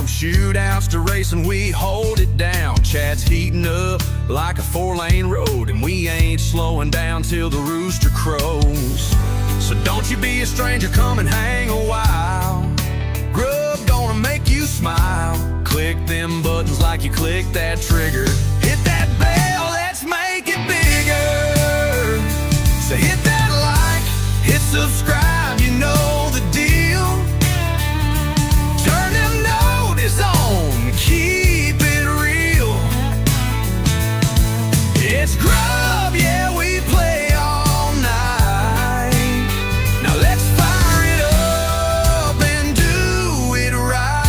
From shootouts to racing, we hold it down. Chad's heating up like a 4-lane road, and we ain't slowing down till the rooster crows. So don't you be a stranger, come and hang a while. Grub gonna make you smile. Click them buttons like you click that trigger. Hit that bell, let's make it bigger. So hit that like, hit subscribe, you know the deal. Turn them notice on, keep it real. It's Grub, yeah, we play all night. Now let's fire it up and do it right.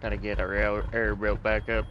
Gotta get our air built back up.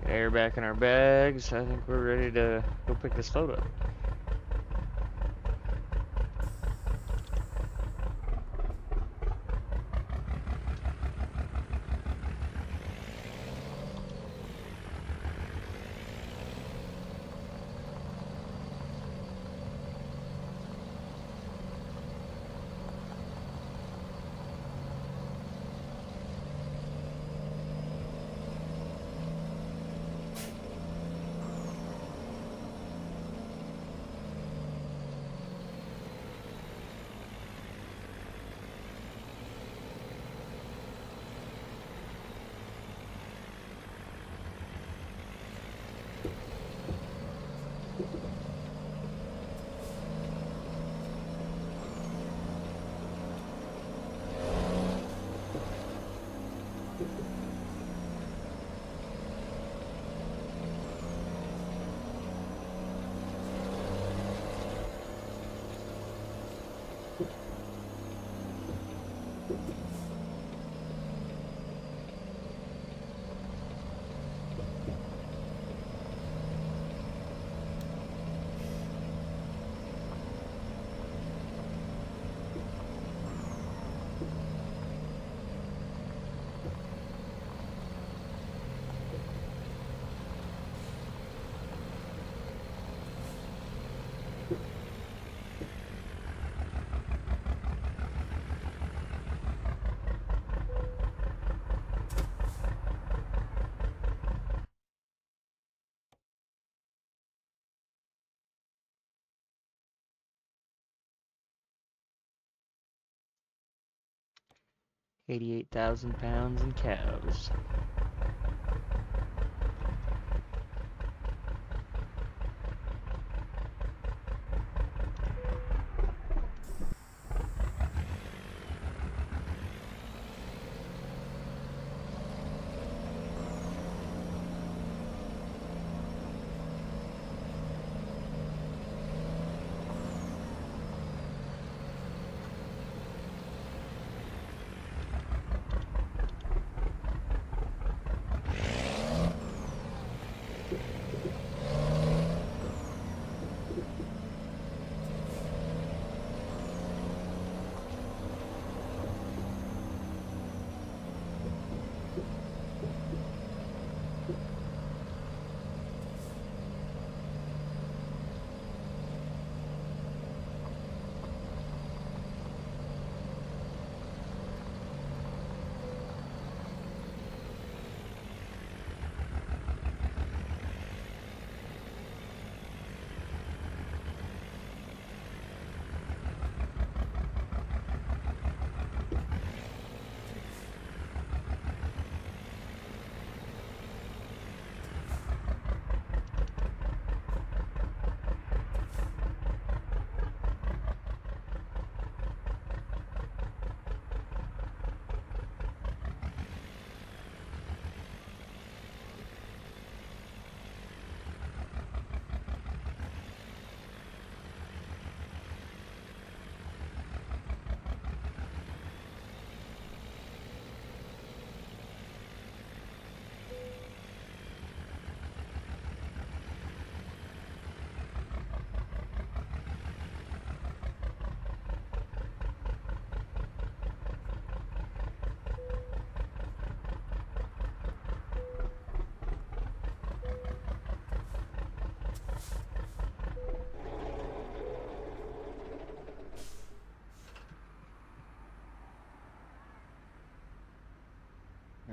Air back in our bags. I think we're ready to go pick this load up. 88,000 pounds in cows.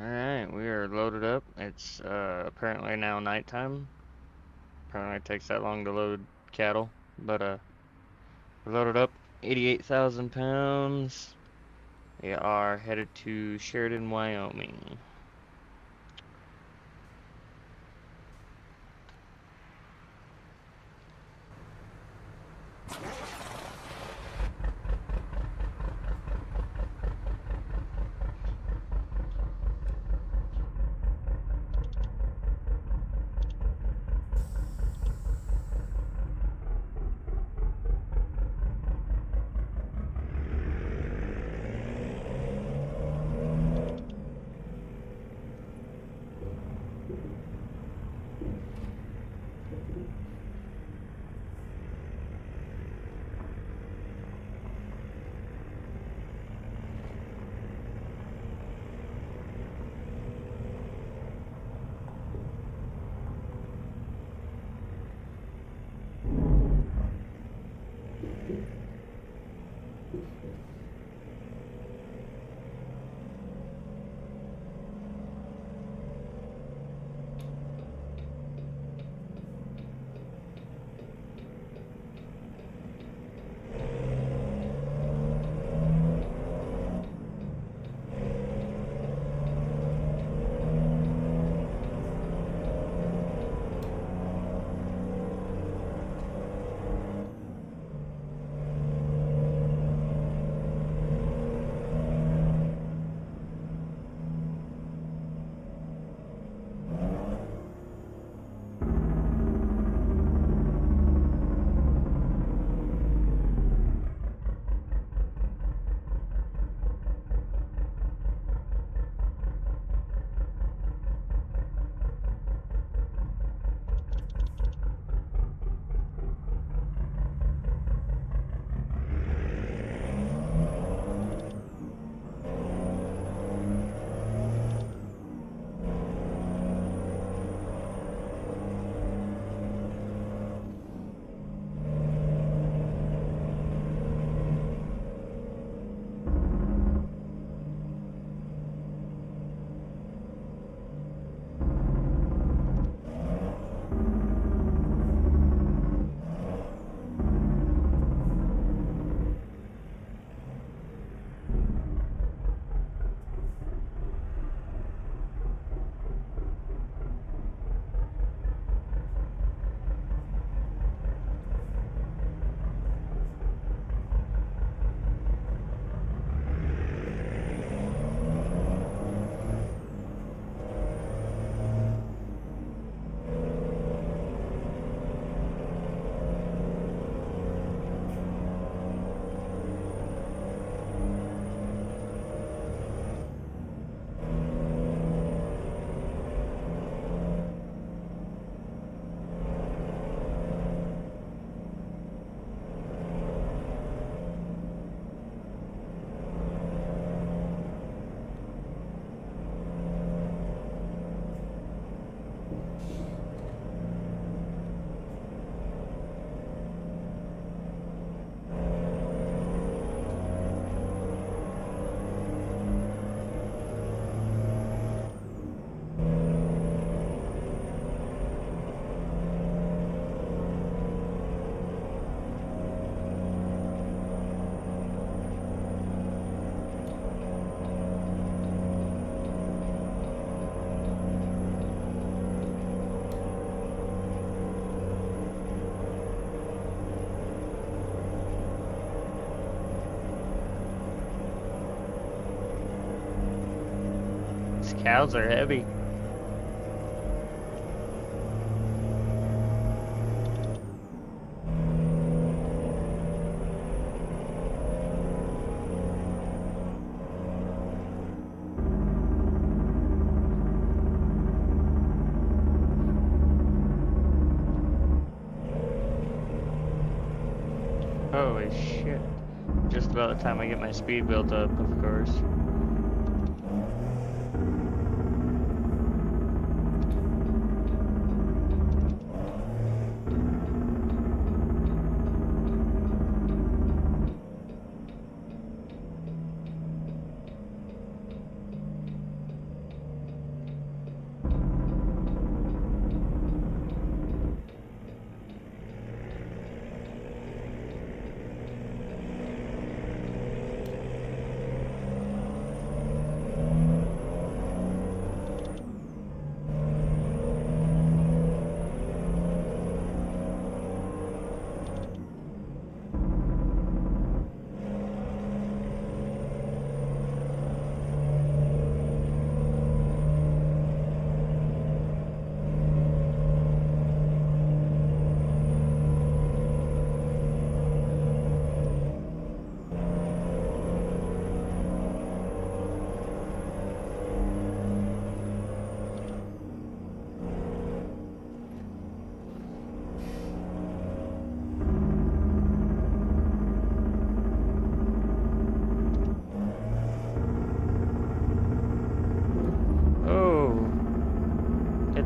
Alright, we are loaded up. It's apparently now nighttime. Apparently it takes that long to load cattle. But we're loaded up. 88,000 pounds. We are headed to Sheridan, Wyoming. cows are heavy. Holy shit. Just about the time I get my speed built up, of course.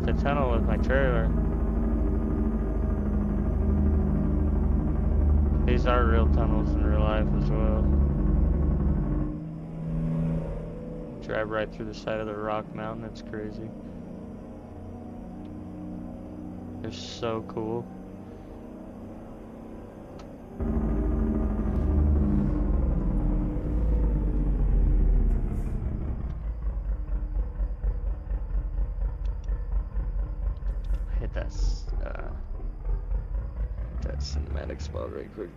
The tunnel with my trailer. These are real tunnels in real life as well. Drive right through the side of the rock mountain. It's crazy. They're so cool. Hit that cinematic spot right quick.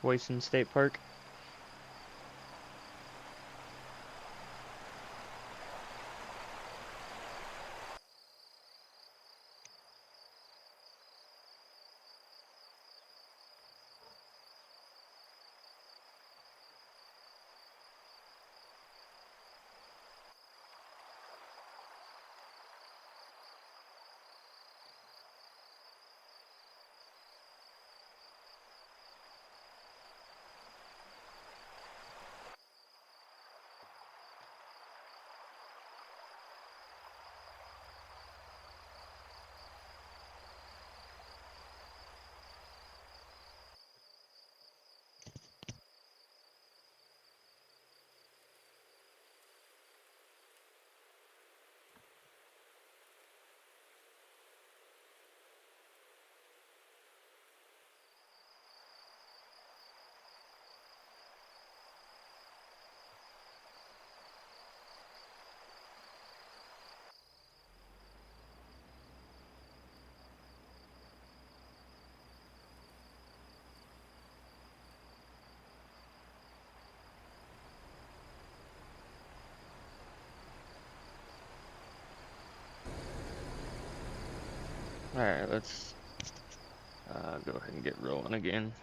Boyson State Park. Alright, let's go ahead and get rolling again.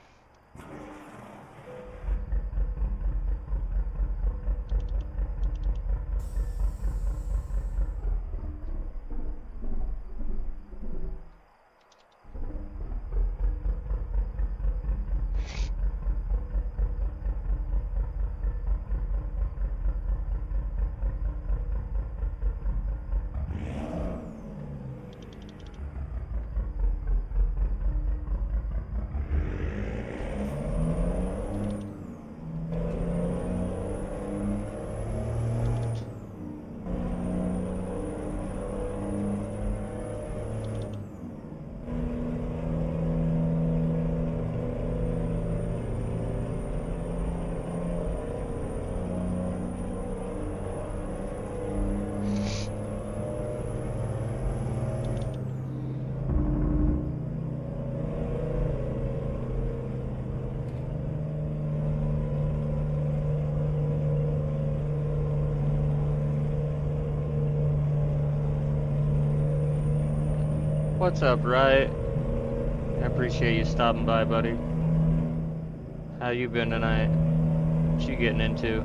What's up, Riot? I appreciate you stopping by, buddy. How you been tonight? What you getting into?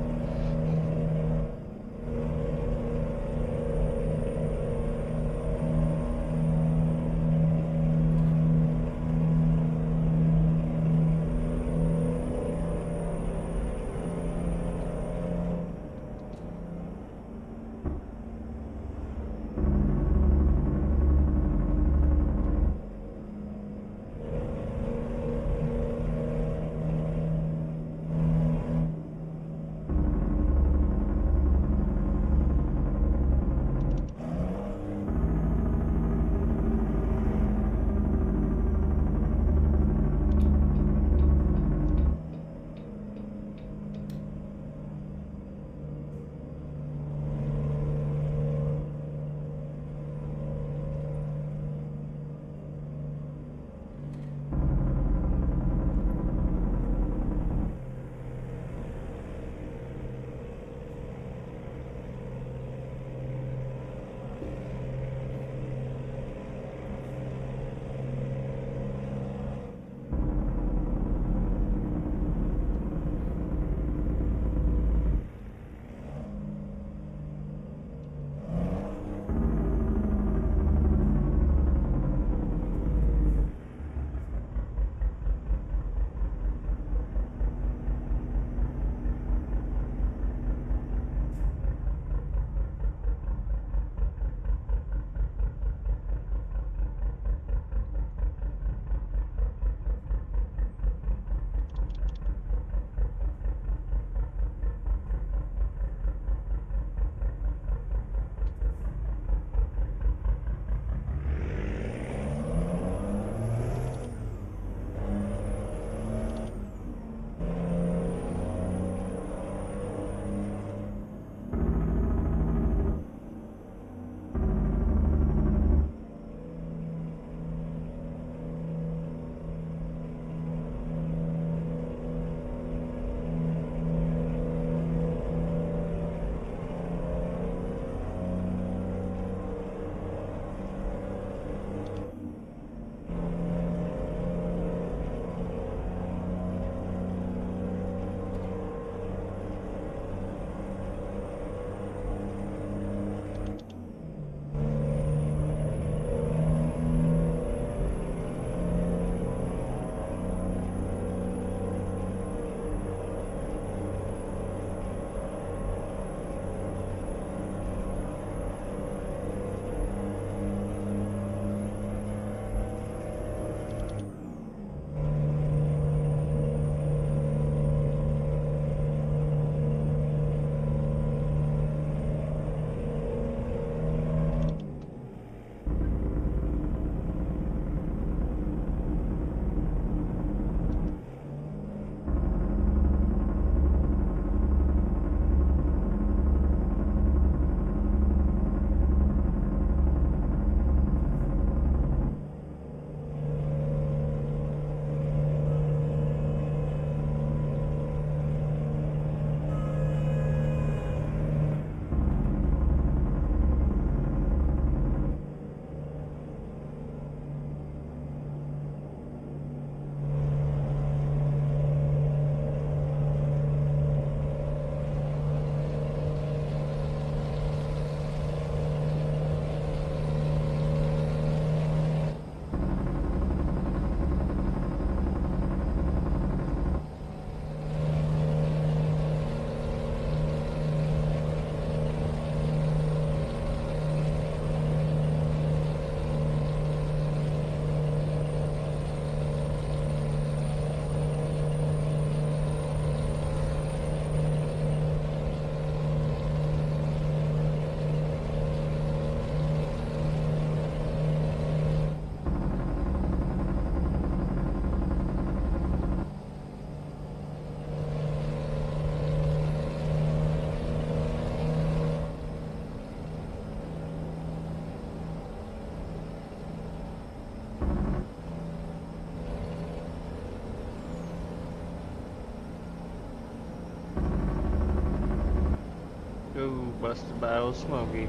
Ooh, busted by old Smokey.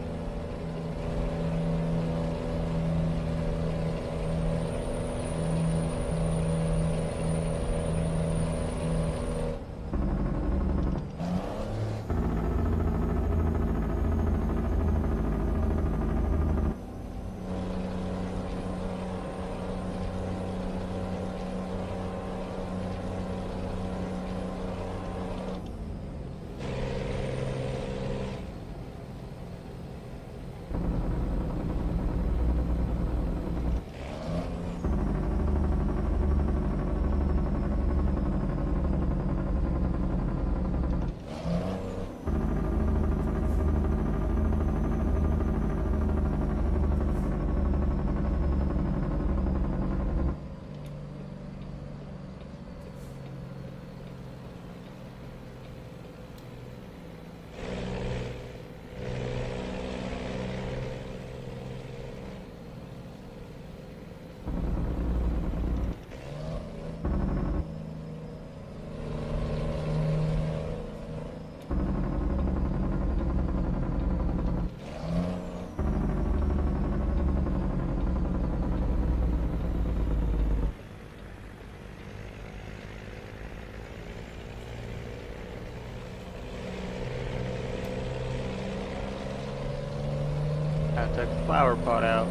I took the flower pot out.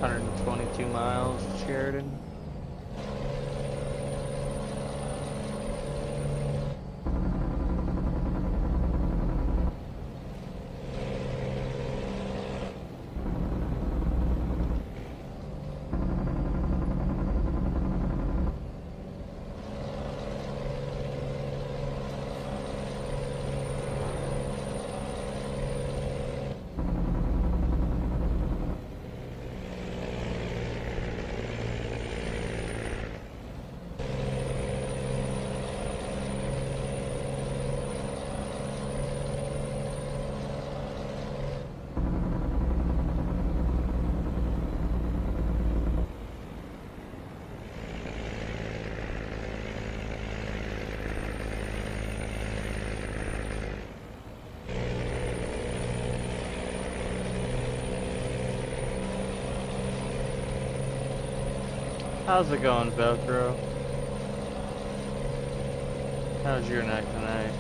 $122 miles to Sheridan. How's it going, Velcro? How's your night tonight?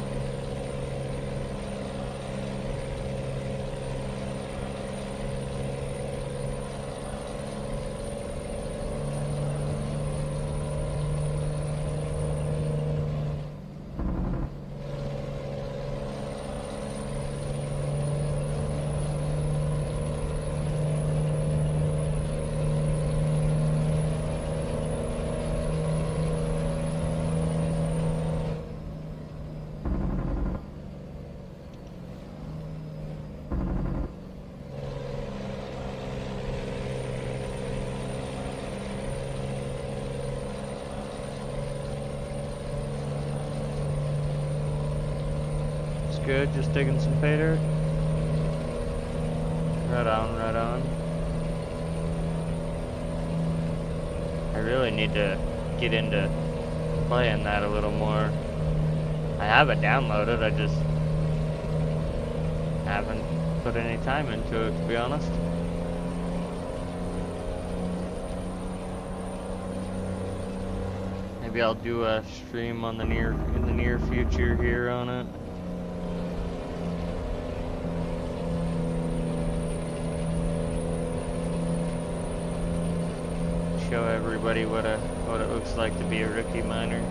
Good, just digging some pay dirt. Right on, right on. I really need to get into playing that a little more. I have it downloaded, I just haven't put any time into it, to be honest. Maybe I'll do a stream on in the near future here on it. Show everybody what it looks like to be a rookie miner.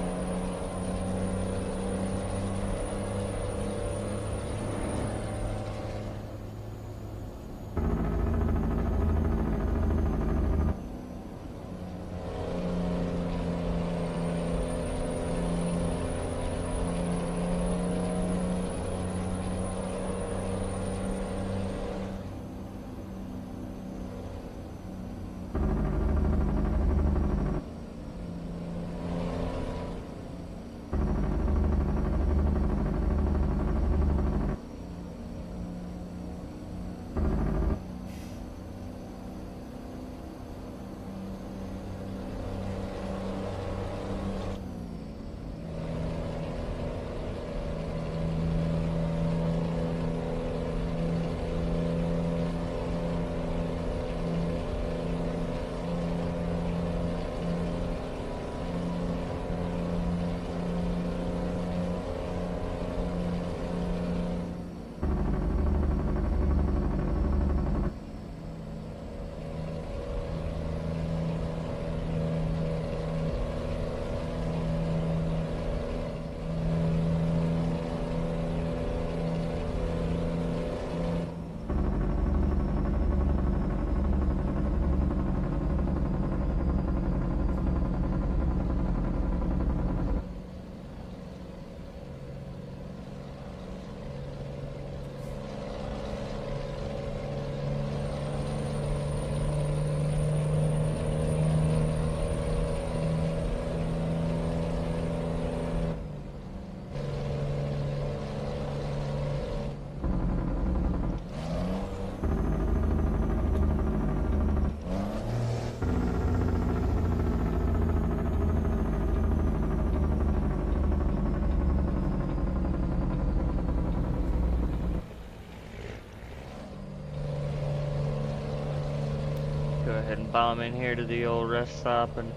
ahead and bomb in here to the old rest stop and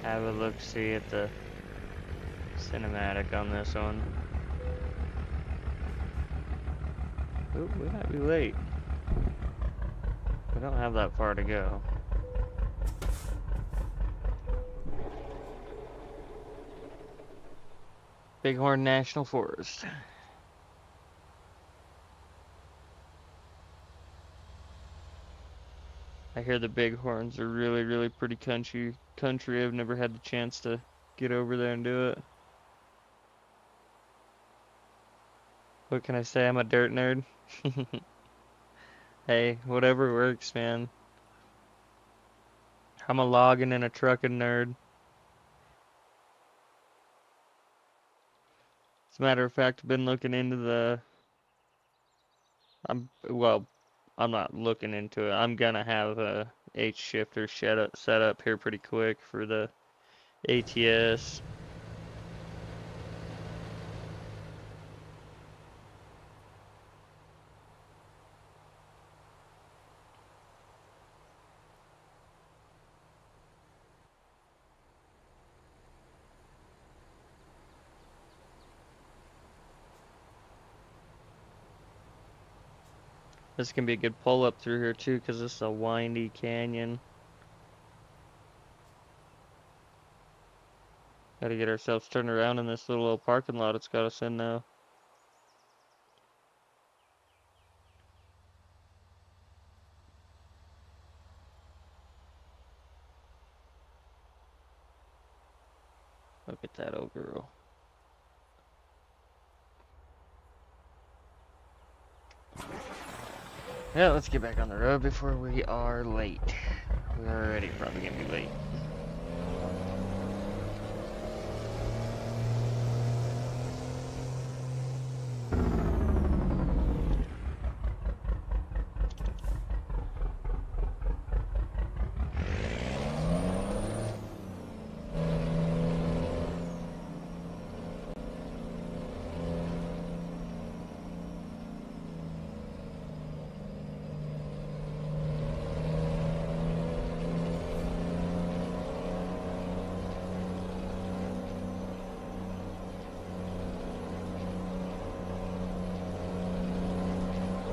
have a look-see at the cinematic on this one. Ooh, we might be late. We don't have that far to go. Bighorn National Forest. I hear the Bighorns are really, really pretty country. I've never had the chance to get over there and do it. What can I say? I'm a dirt nerd. Hey, whatever works, man. I'm a logging and a trucking nerd. As a matter of fact, I've been looking into the... well, I'm not looking into it. I'm gonna have a H shifter set up here pretty quick for the ATS. This can be a good pull up through here too, because this is a windy canyon. Gotta get ourselves turned around in this little parking lot it's got us in now. Look at that old girl. Yeah, let's get back on the road before we are late. We're already probably gonna be late.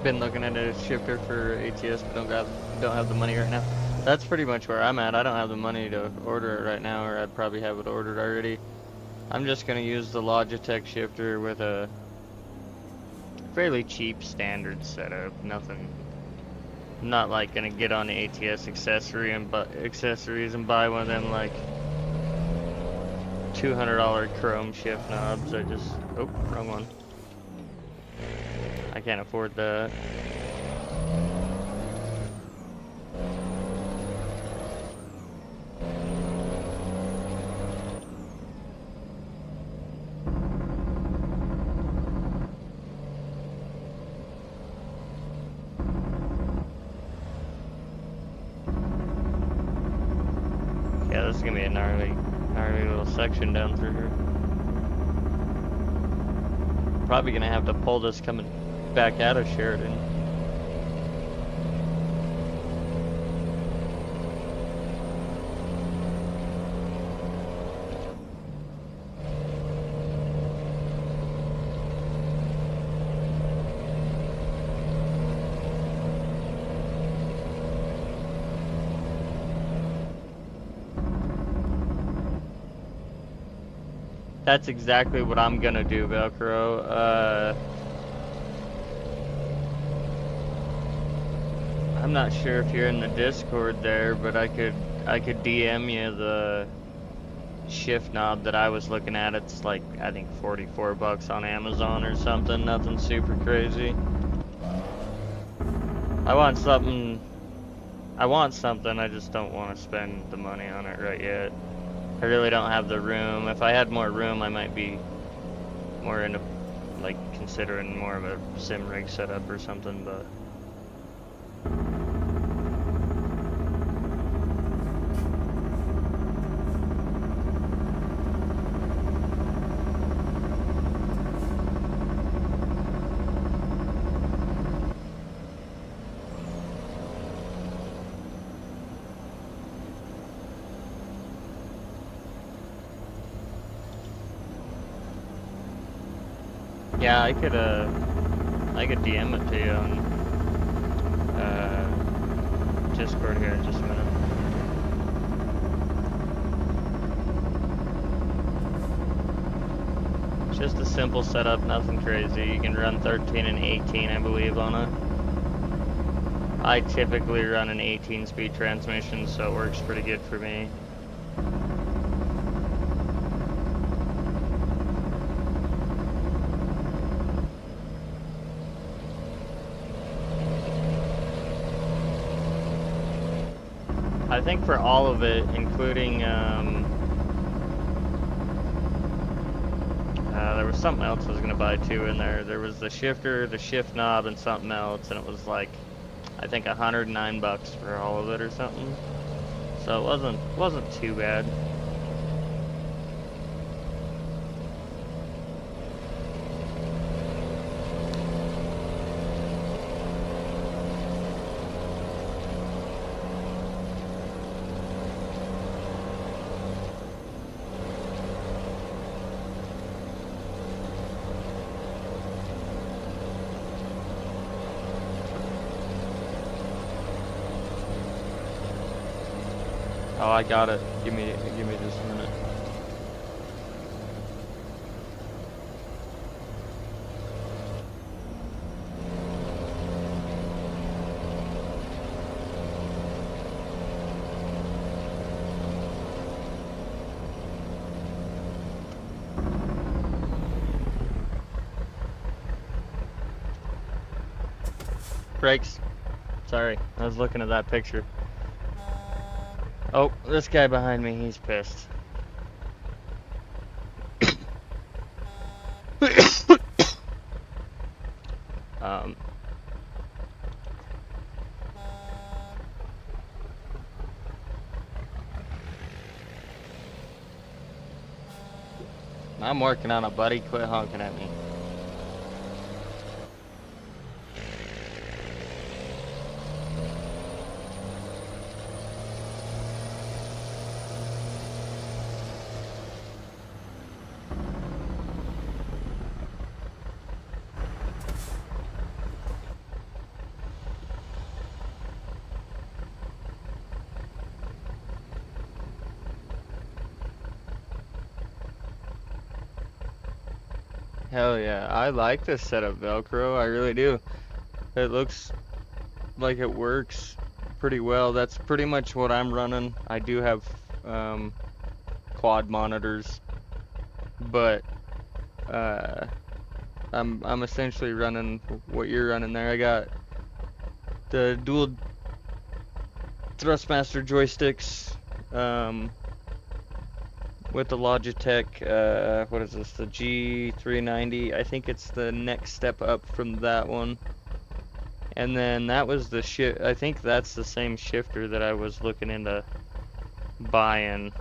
Been looking at a shifter for ATS, but don't have the money right now. That's pretty much where I'm at. I don't have the money to order it right now, or I'd probably have it ordered already. I'm just gonna use the Logitech shifter with a fairly cheap standard setup. Nothing. I'm not like gonna get on the ATS accessories and buy one of them like $200 chrome shift knobs. Oh, wrong one. I can't afford that. Yeah, this is gonna be a gnarly little section down through here. Probably gonna have to pull this coming back out of Sheridan. That's exactly what I'm gonna do, Velcro. I'm not sure if you're in the Discord there, but I could DM you the shift knob that I was looking at. It's like, I think 44 bucks on Amazon or something. Nothing super crazy. I want something, I just don't want to spend the money on it right yet. I really don't have the room. If I had more room, I might be more into, like, considering more of a sim rig setup or something, but... Yeah, I could DM it to you on Discord here in just a minute. It's just a simple setup, nothing crazy. You can run 13 and 18, I believe, on it. I typically run an 18-speed transmission, so it works pretty good for me. I think for all of it, including, there was something else I was going to buy too in there. There was the shifter, the shift knob, and something else, and it was like, I think $109 for all of it or something. So it wasn't too bad. Oh, I got it. Give me just a minute. Brakes. Sorry, I was looking at that picture. Oh, this guy behind me, he's pissed. I'm working on it, buddy. Quit honking at me. Hell yeah, I like this setup, Velcro. I really do. It looks like it works pretty well. That's pretty much what I'm running. I do have quad monitors, but I'm essentially running what you're running there. I got the dual Thrustmaster joysticks with the Logitech, what is this, the G390. I think it's the next step up from that one. And then that was the shift. I think that's the same shifter that I was looking into buying.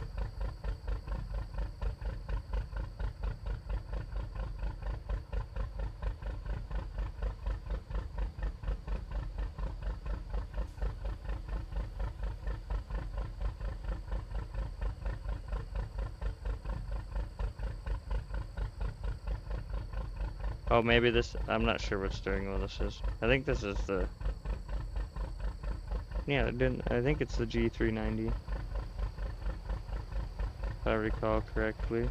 Oh, maybe this, I'm not sure what steering wheel this is. I think this is the, yeah, I think it's the G390, if I recall correctly.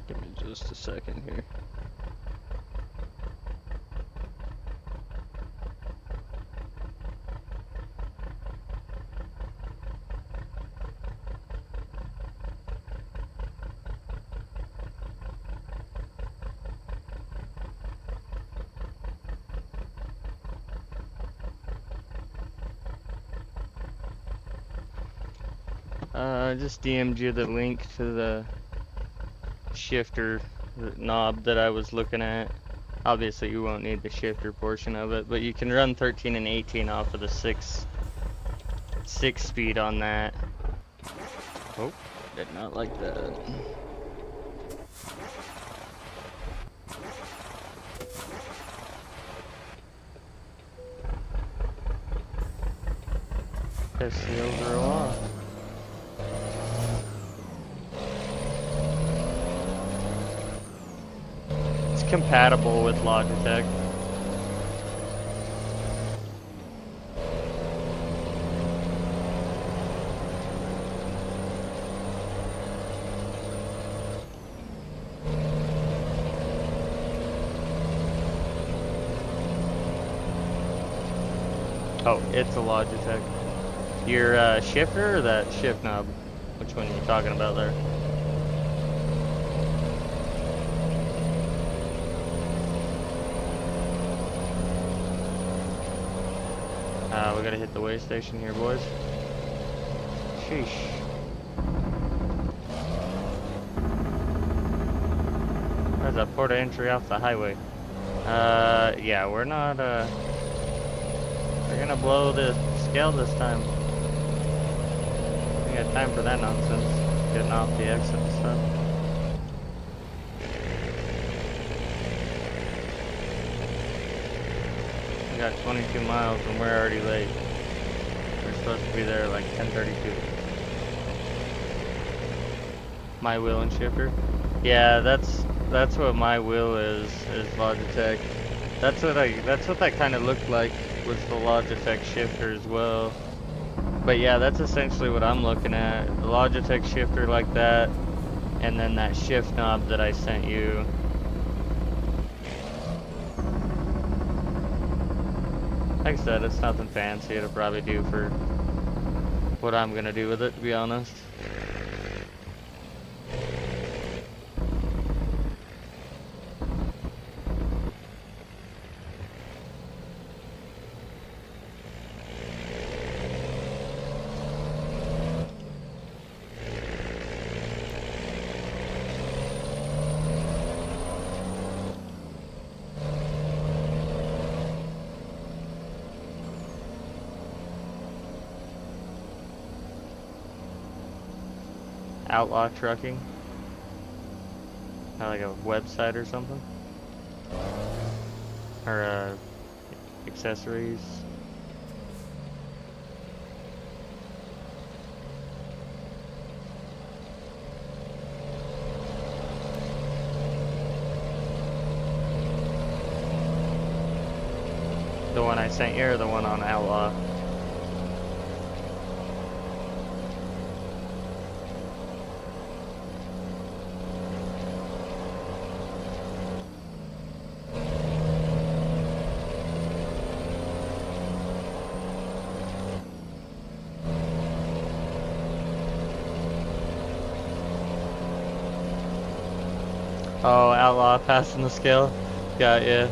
Give me just a second here. I just DM'd you the link to the shifter knob that I was looking at. Obviously, you won't need the shifter portion of it, but you can run 13 and 18 off of the six speed on that. Oh, did not like that. Test seals are off. It's compatible with Logitech. Oh, it's a Logitech. Your shifter or that shift knob? Which one are you talking about there? We gotta hit the way station here, boys. Sheesh. There's a port of entry off the highway. Yeah, we're not, we're gonna blow the scale this time. We got time for that nonsense. Getting off the exit and stuff. We got 22 miles and we're already late. We're supposed to be there at like 10:32. My wheel and shifter. Yeah, that's what my wheel is Logitech. That's what that kind of looked like, was the Logitech shifter as well. But yeah, that's essentially what I'm looking at. The Logitech shifter like that, and then that shift knob that I sent you. Like I said, it's nothing fancy. It'll probably do for what I'm gonna do with it, to be honest. Outlaw Trucking, like a website or something, or accessories. The one I sent you, or the one on Outlaw? Oh, Outlaw passing the scale. Got ya.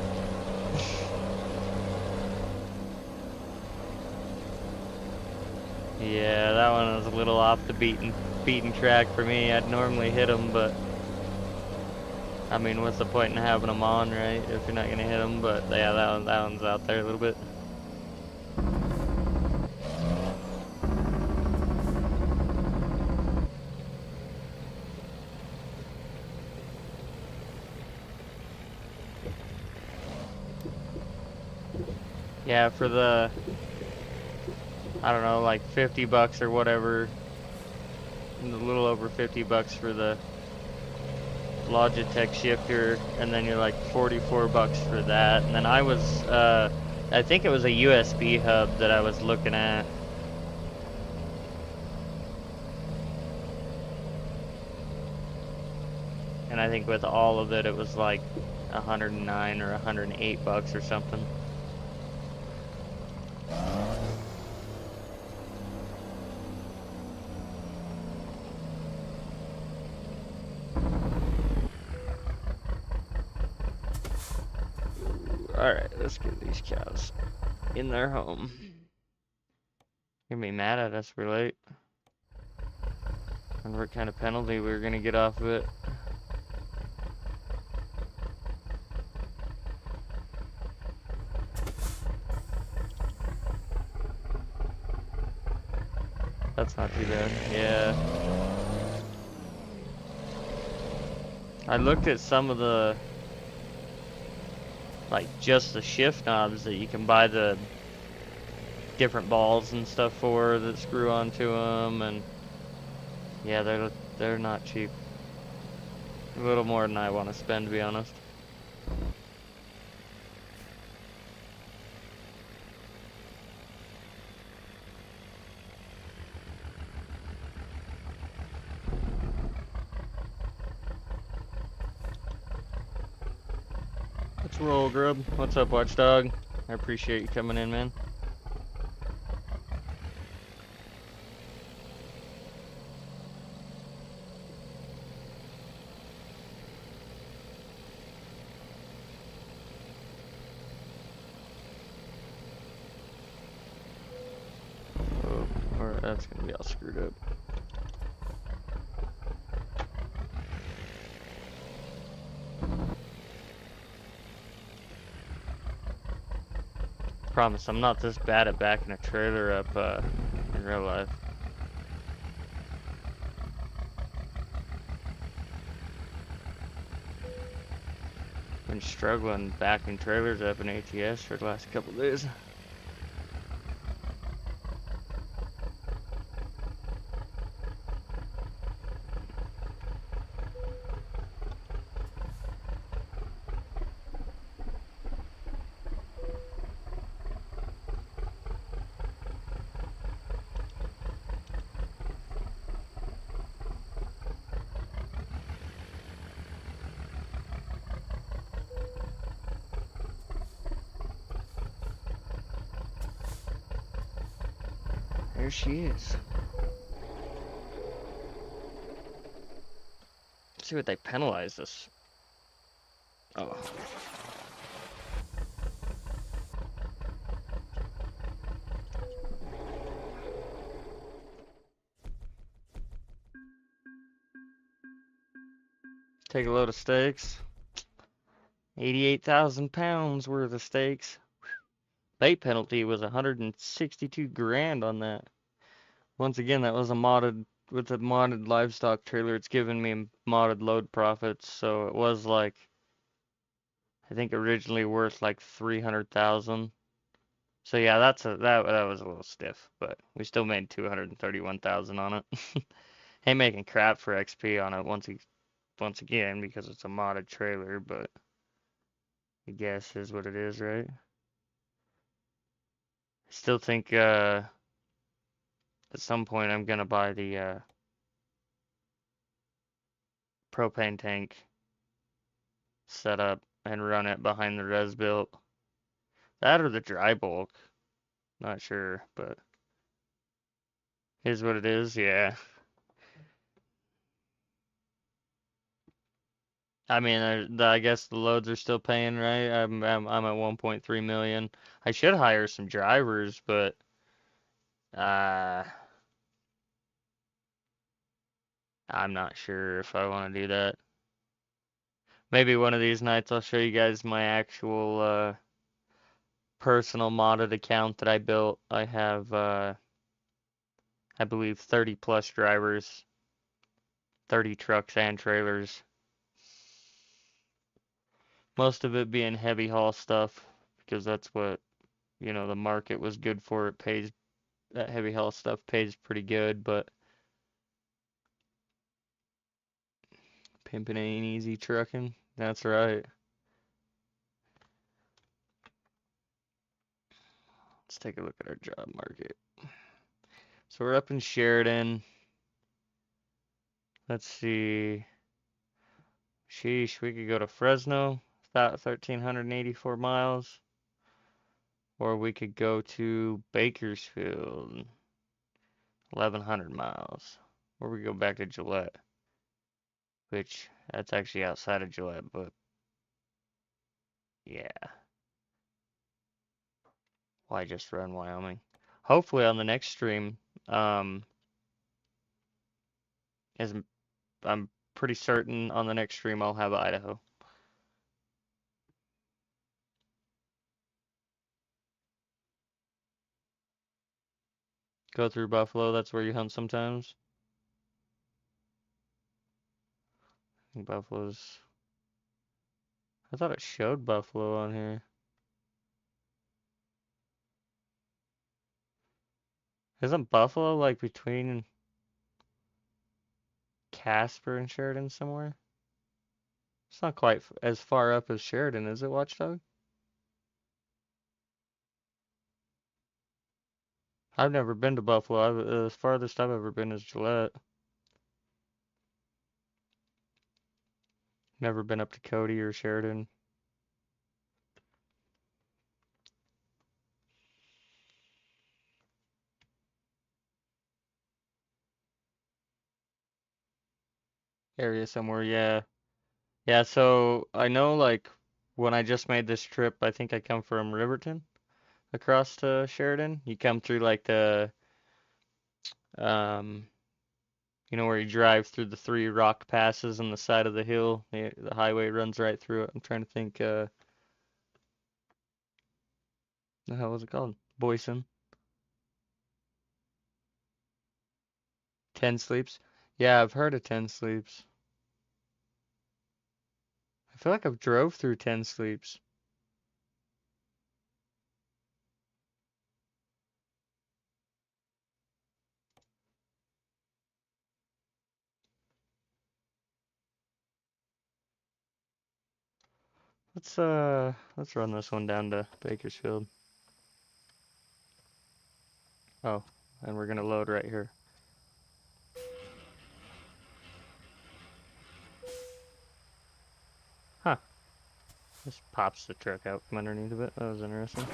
Yeah, that one was a little off the beaten track for me. I'd normally hit them, but I mean, what's the point in having them on, right? If you're not gonna hit them. But yeah, that one's out there a little bit. Yeah, for the, I don't know, like 50 bucks or whatever, a little over 50 bucks for the Logitech shifter, and then you're like 44 bucks for that. And then I was, I think it was a USB hub that I was looking at. And I think with all of it, it was like 109 or 108 bucks or something. Alright, let's get these cows in their home. You're gonna be mad at us, we're late. Wonder what kind of penalty we're gonna get off of it. That's not too bad. Yeah. I looked at some of the, like, just the shift knobs that you can buy the different balls and stuff for that screw onto them, and yeah, they're not cheap. A little more than I want to spend, to be honest. Let's roll, Grub. What's up, Watchdog? I appreciate you coming in, man. Oh, or that's gonna be all screwed up. Promise, I'm not this bad at backing a trailer up in real life. Been struggling backing trailers up in ATS for the last couple days. There she is. Let's see what they penalize us. Oh. Take a load of steaks. 88,000 pounds worth of steaks. Bait penalty was 162 grand on that. Once again, that was a modded, with a modded livestock trailer. It's given me modded load profits, so it was like, I think originally worth like 300,000. So yeah, that was a little stiff, but we still made 231,000 on it. Ain't making crap for XP on it once again because it's a modded trailer, but I guess is what it is, right? I still think at some point I'm gonna buy the propane tank set up and run it behind the res built. That or the dry bulk. Not sure, but is what it is, yeah. I mean, I guess the loads are still paying, right? I'm at 1.3 million. I should hire some drivers, but uh, I'm not sure if I want to do that. Maybe one of these nights I'll show you guys my actual personal modded account that I built. I have I believe 30 plus drivers, 30 trucks and trailers. Most of it being heavy haul stuff because that's what, the market was good for. It pays, that heavy haul stuff pays pretty good, but pimping ain't easy trucking. That's right. Let's take a look at our job market. So we're up in Sheridan. Let's see. Sheesh, we could go to Fresno, about 1,384 miles. Or we could go to Bakersfield, 1,100 miles. Or we go back to Gillette, which that's actually outside of Gillette, but yeah. Why just run Wyoming? Hopefully on the next stream, as I'm pretty certain on the next stream I'll have Idaho. Go through Buffalo, that's where you hunt sometimes. I think Buffalo's... I thought it showed Buffalo on here. Isn't Buffalo like between Casper and Sheridan somewhere? It's not quite as far up as Sheridan, is it, Watchdog? I've never been to Buffalo. The farthest I've ever been is Gillette. Never been up to Cody or Sheridan. Area somewhere, yeah. Yeah, so I know like when I just made this trip, I think I come from Riverton across to Sheridan. You come through like the um where you drive through the three rock passes on the side of the hill. The highway runs right through it. I'm trying to think the hell was it called? Boyson. 10 Sleeps. Yeah, I've heard of 10 Sleeps. I feel like I've drove through 10 Sleeps. Let's run this one down to Bakersfield. Oh, and we're gonna load right here. Huh. Just pops the truck out from underneath of it. That was interesting.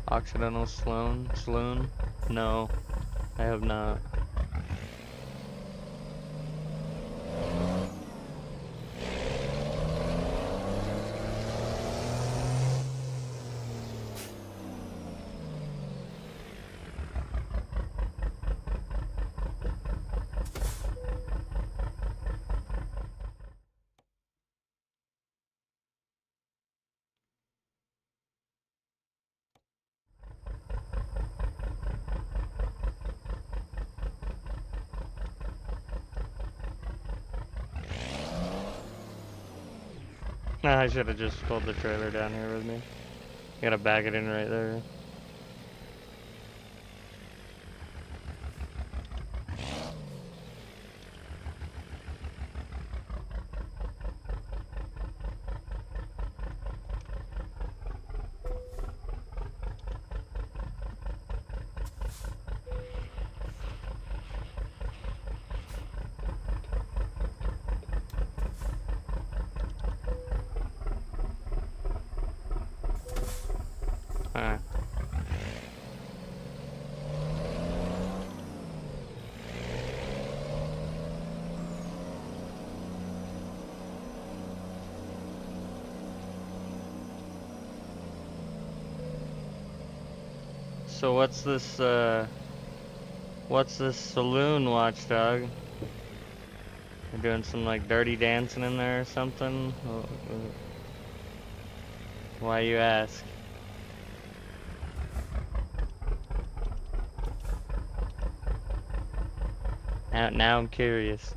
Occidental Saloon? No, I have not. Nah, I should have just pulled the trailer down here with me. Gotta bag it in right there. Alright. So what's this saloon, Watchdog? You're doing some like dirty dancing in there or something? Why you ask? Now I'm curious.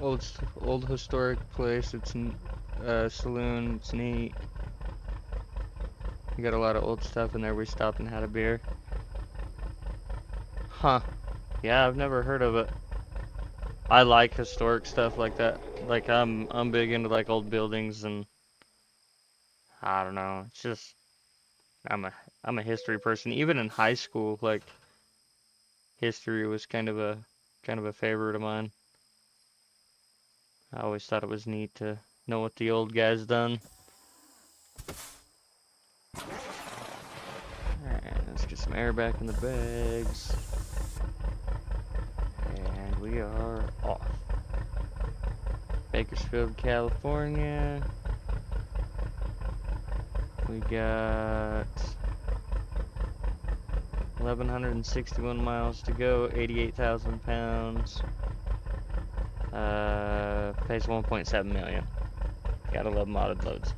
old historic place. It's saloon. It's neat. We got a lot of old stuff in there. We stopped and had a beer. Huh. Yeah, I've never heard of it. I like historic stuff like that. Like I'm big into like old buildings, and I don't know. It's just I'm a I'm a history person. Even in high school, like history was kind of a favorite of mine. I always thought it was neat to know what the old guys done. Alright, let's get some air back in the bags. And we are off. Bakersfield, California. We got 1,161 miles to go, 88,000 pounds. Pays 1.7 million. Gotta love modded loads.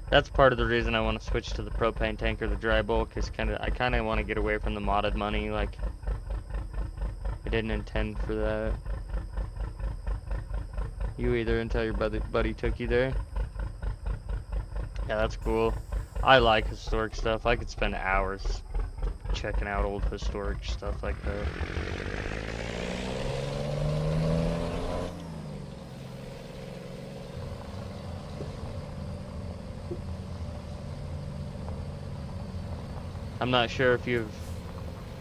That's part of the reason I want to switch to the propane tanker, the dry bulk, is I kind of want to get away from the modded money. Like, I didn't intend for that. You either until your buddy took you there. Yeah, that's cool. I like historic stuff. I could spend hours checking out old historic stuff like that. I'm not sure if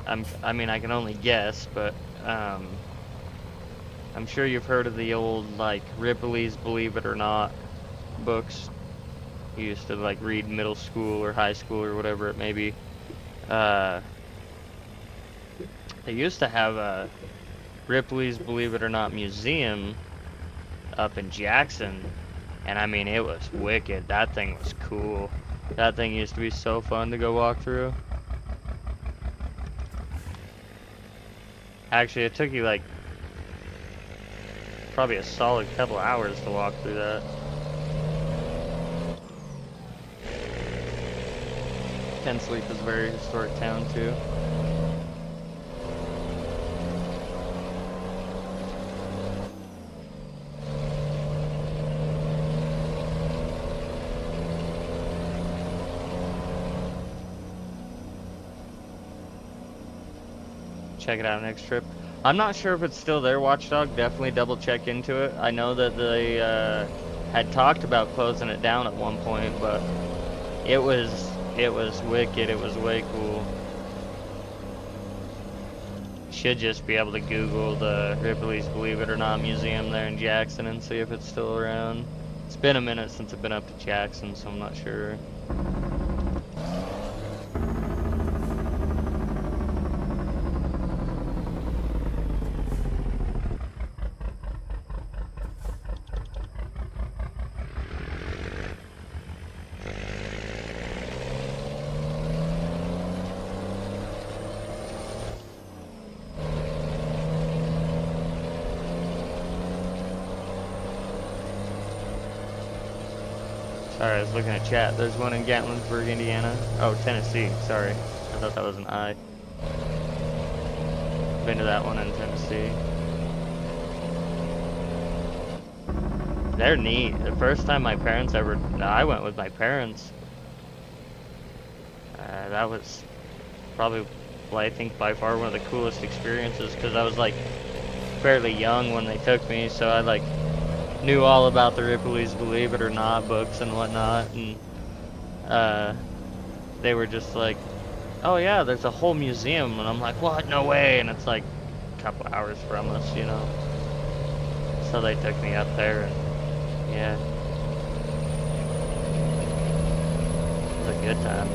I mean, I can only guess, but I'm sure you've heard of the old, like, Ripley's Believe It or Not books. You used to, like, read middle school or high school or whatever it may be. They used to have a Ripley's Believe It or Not museum up in Jackson, and I mean, it was wicked. That thing was cool. That thing used to be so fun to go walk through. Actually, it took you like probably a solid couple hours to walk through that. Ken Sleep is a very historic town too. Check it out next trip. I'm not sure if it's still there, Watchdog. Definitely double check into it. I know that they had talked about closing it down at one point, but it was wicked. It was way cool. Should just be able to Google the Ripley's Believe It or Not museum there in Jackson and see if it's still around. It's been a minute since I've been up to Jackson, so I'm not sure. Sorry, I was looking at chat. There's one in Gatlinburg, Indiana. Oh, Tennessee. Sorry. I thought that was an I. Been to that one in Tennessee. They're neat. The first time my parents ever... No, I went with my parents. That was probably, well, I think, by far one of the coolest experiences, because I was, like, fairly young when they took me, so I, like, knew all about the Ripley's Believe It or Not books and whatnot, and they were just like, oh yeah, there's a whole museum, and I'm like, what, no way, and it's like a couple hours from us, you know, so they took me up there, and yeah, it was a good time.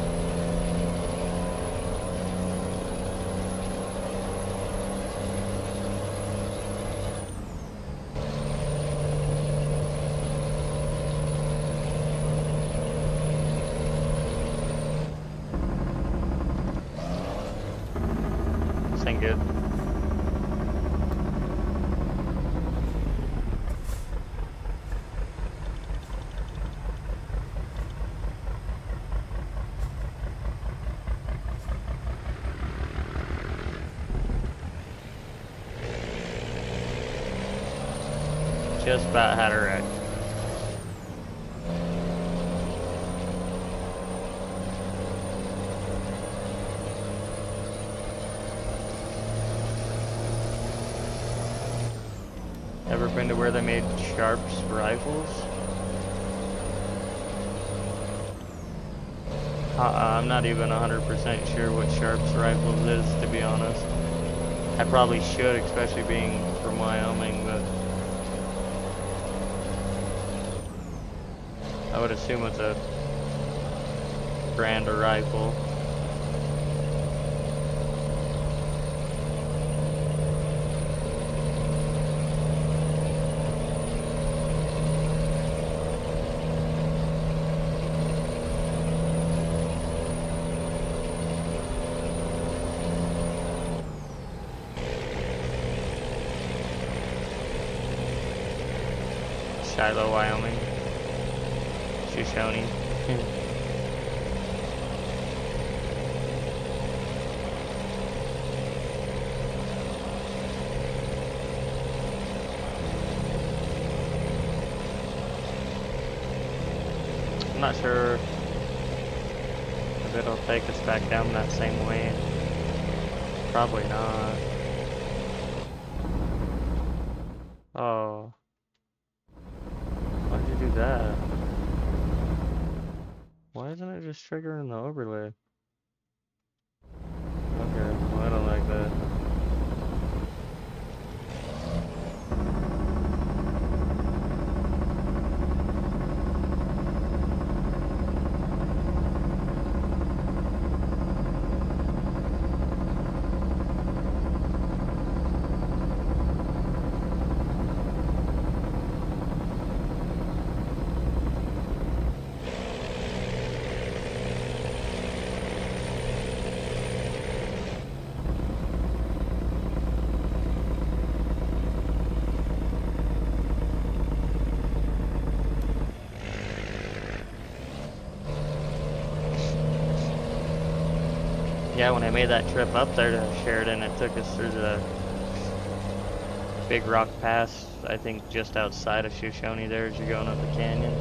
Good. just about had a wreck. Ever been to where they made Sharps rifles? I'm not even 100% sure what Sharps rifles is, to be honest. I probably should, especially being from Wyoming, but I would assume it's a brand of rifle. Shiloh, Wyoming. Shoshone. I'm not sure if it'll take us back down that same way. Probably not. Oh. Why'd you do that? Why isn't it just triggering the overlay? Okay, well, I don't like that. Yeah, when I made that trip up there to Sheridan, it took us through the Big Rock Pass, I think just outside of Shoshone there as you're going up the canyon.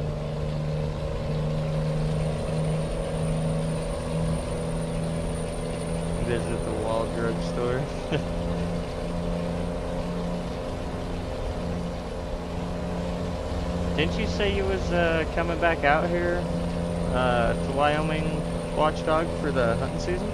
Visit the Wall Drug Store. Didn't you say you was coming back out here to Wyoming Watchdog for the hunting season?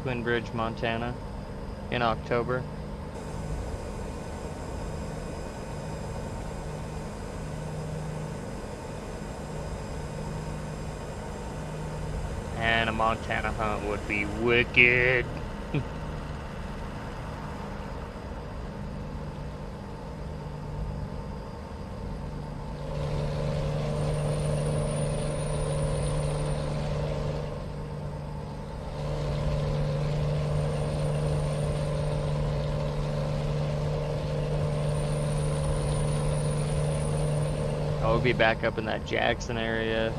Twin Bridge, Montana, in October. And a Montana hunt would be wicked. I'll be back up in that Jackson area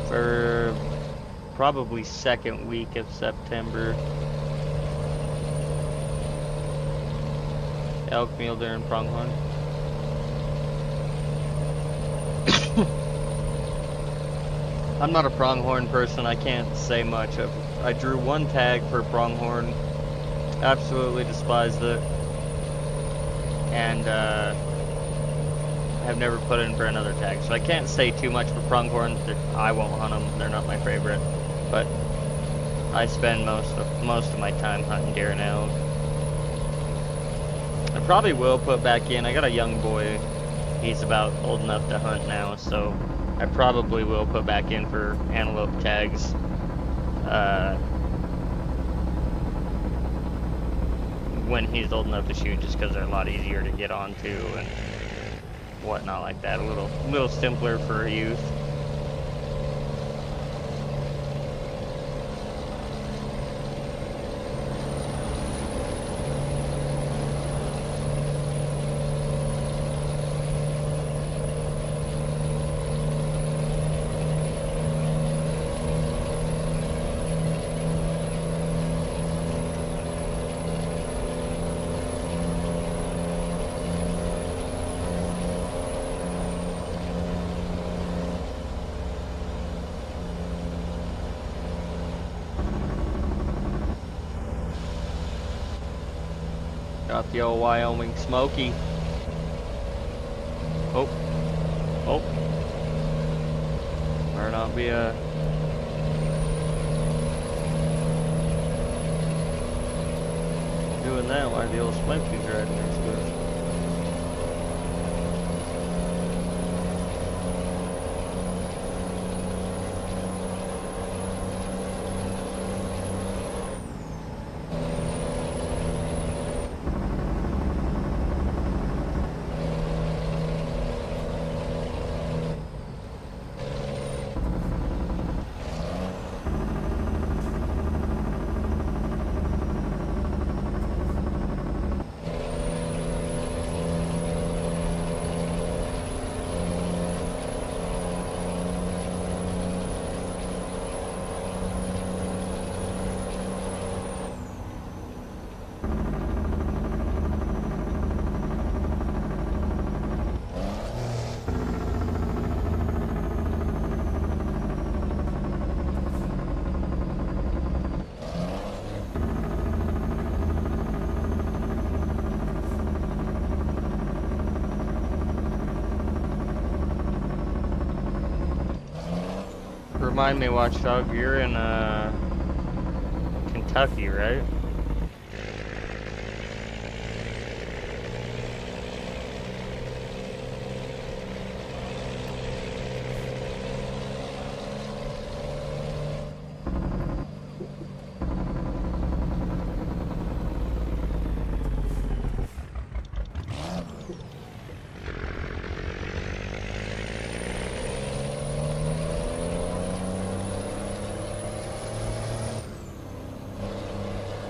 for probably second week of September. Elk, mule deer, and pronghorn. I'm not a pronghorn person. I can't say much. I drew one tag for pronghorn. Absolutely despised it. And have never put in for another tag, so I can't say too much for pronghorn. I won't hunt them. They're not my favorite. but I spend most of my time hunting deer and elk. I probably will put back in. I got a young boy. He's about old enough to hunt now, so I probably will put back in for antelope tags. When he's old enough to shoot, just because they're a lot easier to get onto and whatnot like that. A little simpler for a youth. Got the old Wyoming Smoky. Oh. Oh. Better not be doing that while the old Smoky's riding next to us. Remind me, Watchdog, you're in Kentucky, right?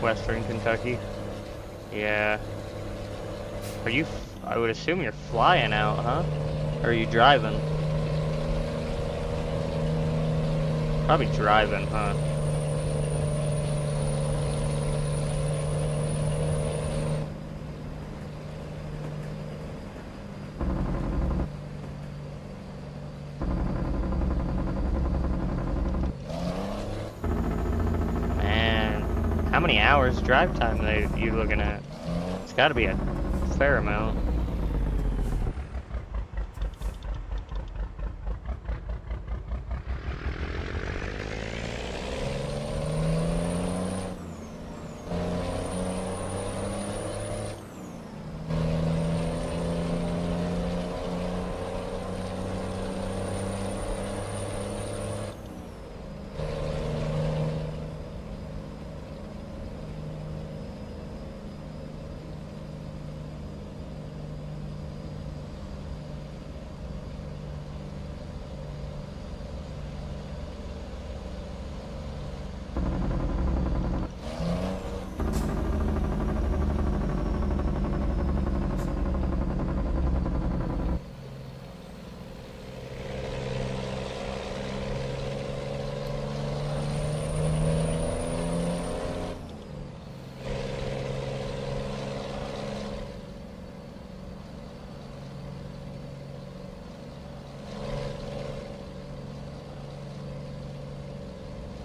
Western Kentucky. Yeah. Are you? I would assume you're flying out, huh? Or are you driving? Probably driving, huh? How many hours drive time are you looking at? It's got to be a fair amount.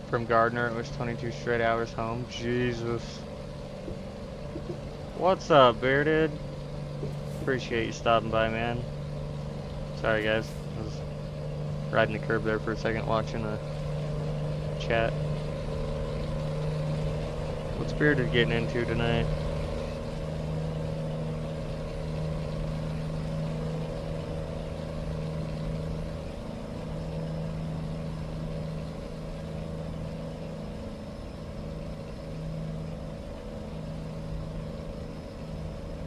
From Gardner, it was 22 straight hours home. Jesus. What's up, Bearded? Appreciate you stopping by, man. Sorry, guys. I was riding the curb there for a second watching the chat. What's Bearded getting into tonight?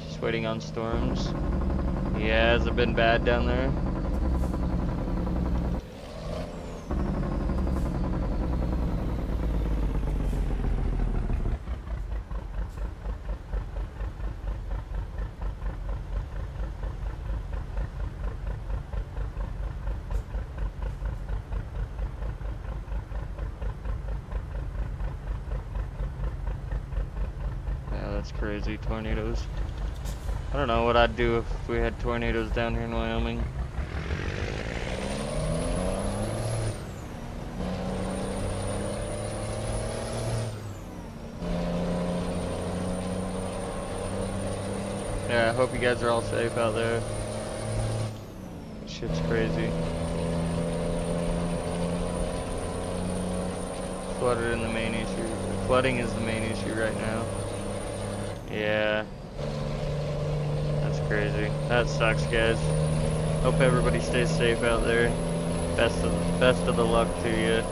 Just waiting on storms. Yeah, has it been bad down there? Yeah, that's crazy. Tornadoes. I don't know what I'd do if we had tornadoes down here in Wyoming. Yeah, I hope you guys are all safe out there. This shit's crazy. Flooded in the main issue. Flooding is the main issue right now. Yeah. That's crazy. That sucks, guys. Hope everybody stays safe out there. Best of the luck to you.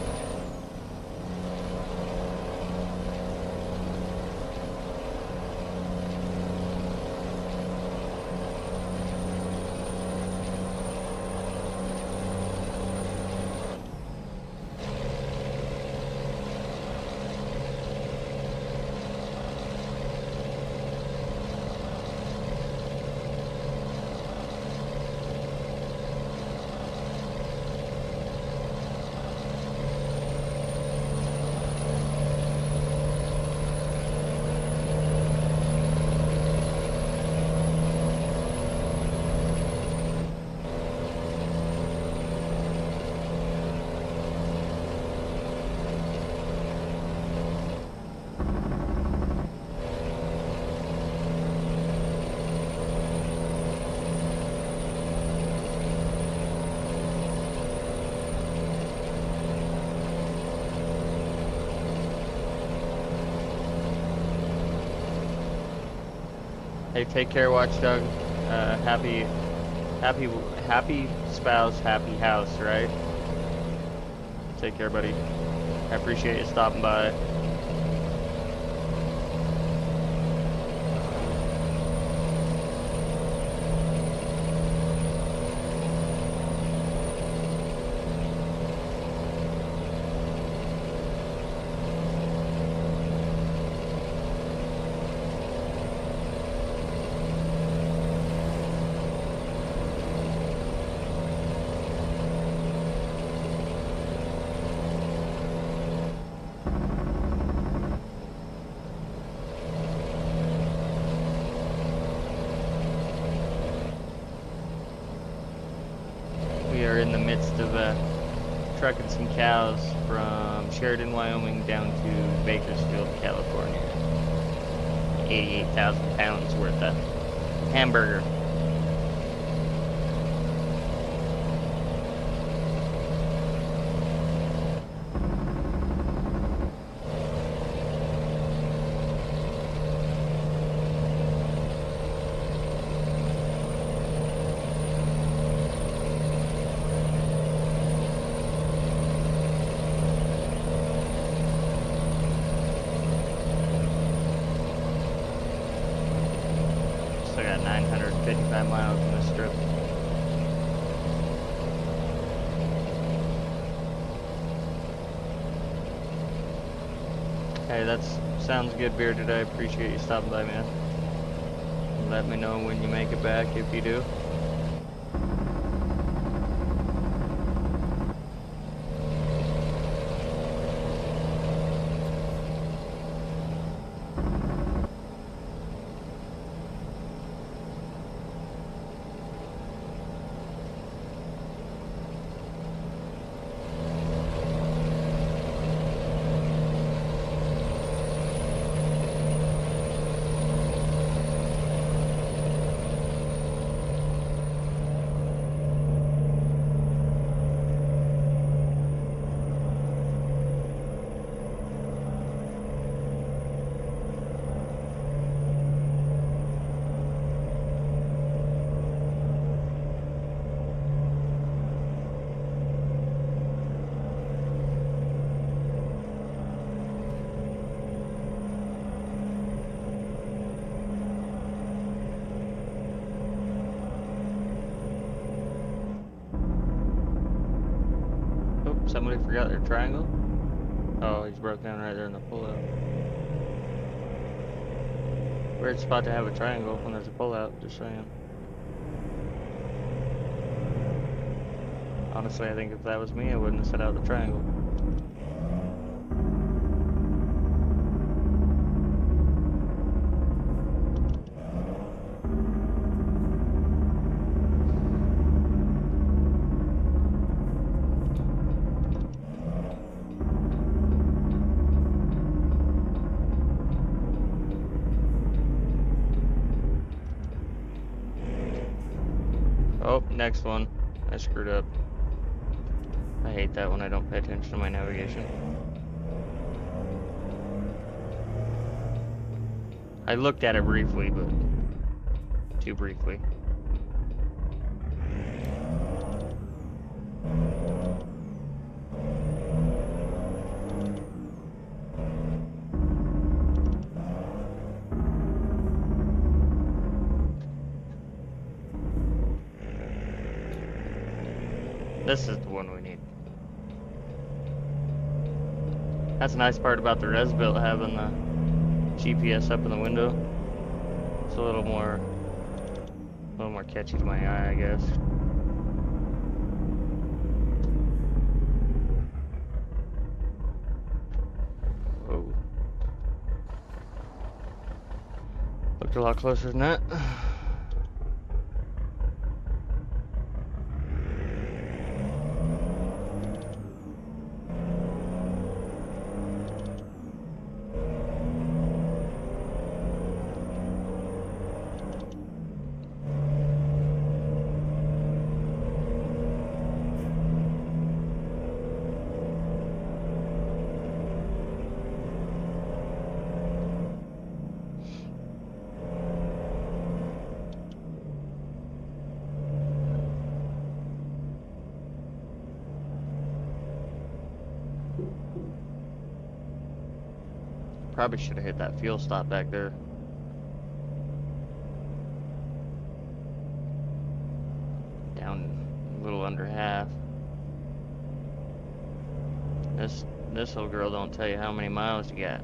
Hey, take care, Watchdog. Happy spouse, happy house, right? Take care, buddy. I appreciate you stopping by. We are in the midst of trucking some cows from Sheridan, Wyoming down to Bakersfield, California. 88,000 pounds worth of hamburger. Still got 955 miles in this strip. Hey, that sounds good, Bearded. I appreciate you stopping by, man. Let me know when you make it back, if you do. somebody forgot their triangle? Oh, he's broke down right there in the pullout. Weird spot to have a triangle when there's a pullout, just saying. Honestly, I think if that was me, I wouldn't have set out the triangle. Oh, next one. I screwed up. I hate that when I don't pay attention to my navigation. I looked at it briefly, but too briefly. This is the one we need. That's a nice part about the res built having the GPS up in the window. It's a little more catchy to my eye, I guess. Whoa. Looked a lot closer than that. Probably should have hit that fuel stop back there. Down a little under half. This little girl don't tell you how many miles you got.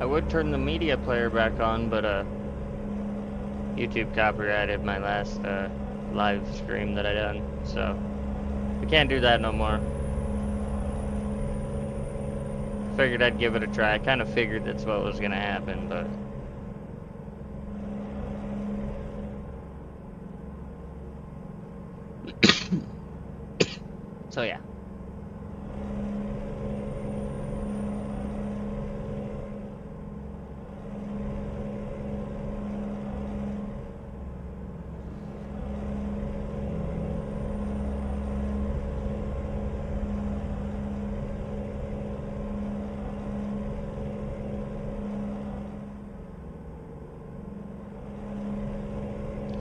I would turn the media player back on, but YouTube copyrighted my last live stream that I done, so we can't do that no more. Figured I'd give it a try. I kind of figured that's what was gonna happen, but so yeah.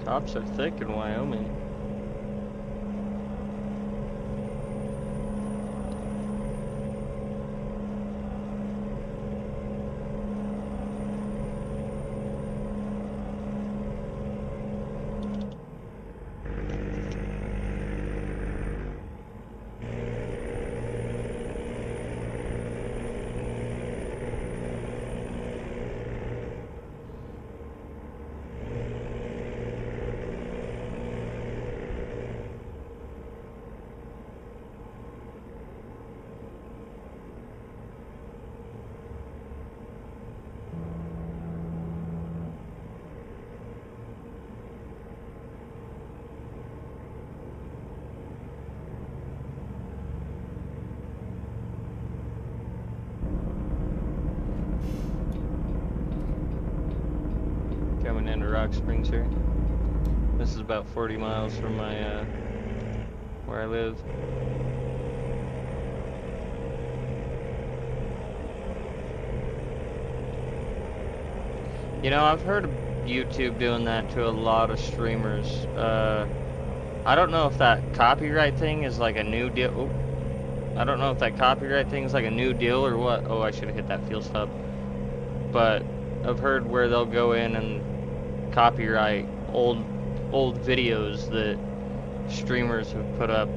Cops are thick in Wyoming. going into Rock Springs here. This is about 40 miles from my where I live. You know, I've heard of YouTube doing that to a lot of streamers. I don't know if that copyright thing is like a new deal. Oh, I don't know if that copyright thing is like a new deal or what. Oh, I should have hit that fuel stop. But I've heard where they'll go in and copyright old videos that streamers have put up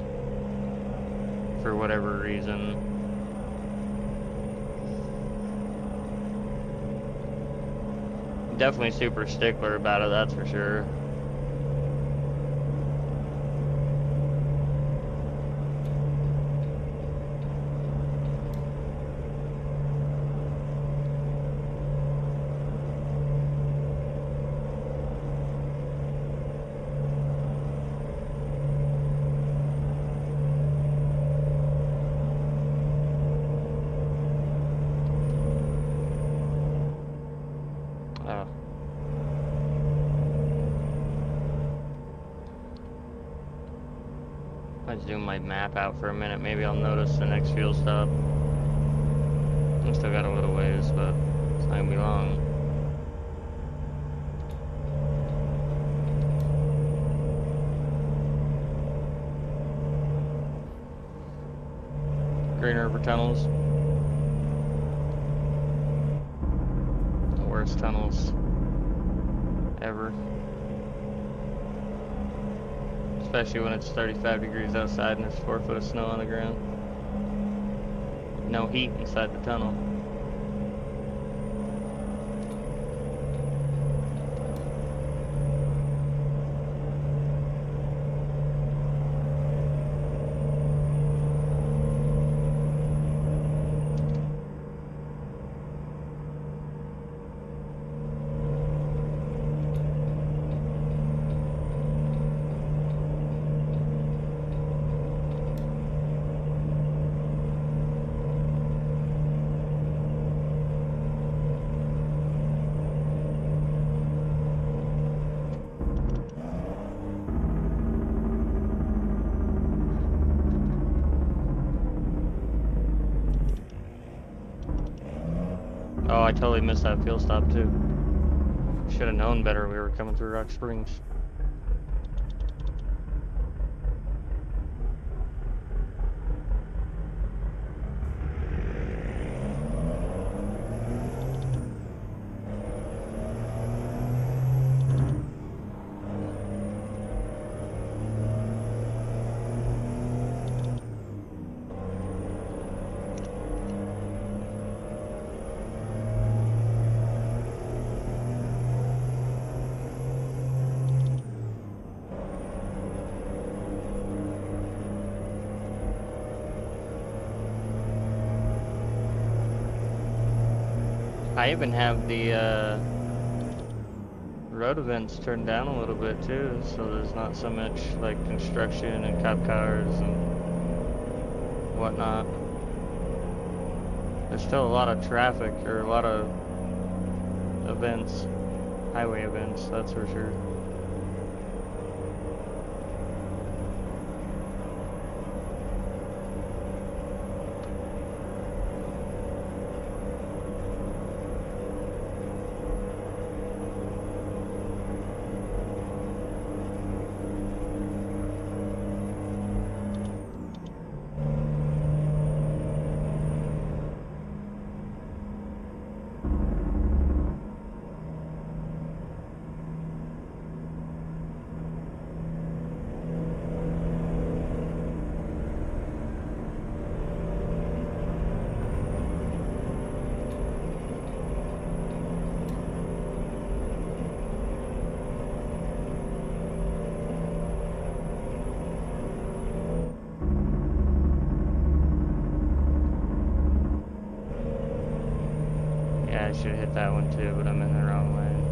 for whatever reason. Definitely super stickler about it, that's for sure. Oh. I'll zoom my map out for a minute. Maybe I'll notice the next fuel stop. I still got a little ways, but it's not gonna be long. Green River tunnels. The worst tunnels ever. Especially when it's 35 degrees outside and there's 4 foot of snow on the ground. No heat inside the tunnel. Oh, I totally missed that fuel stop too. Should have known better we were coming through Rock Springs. I even have the road events turned down a little bit too, so there's not so much like construction and cop cars and whatnot. There's still a lot of traffic, or a lot of events, highway events, that's for sure. Yeah, I should have hit that one too, but I'm in the wrong lane.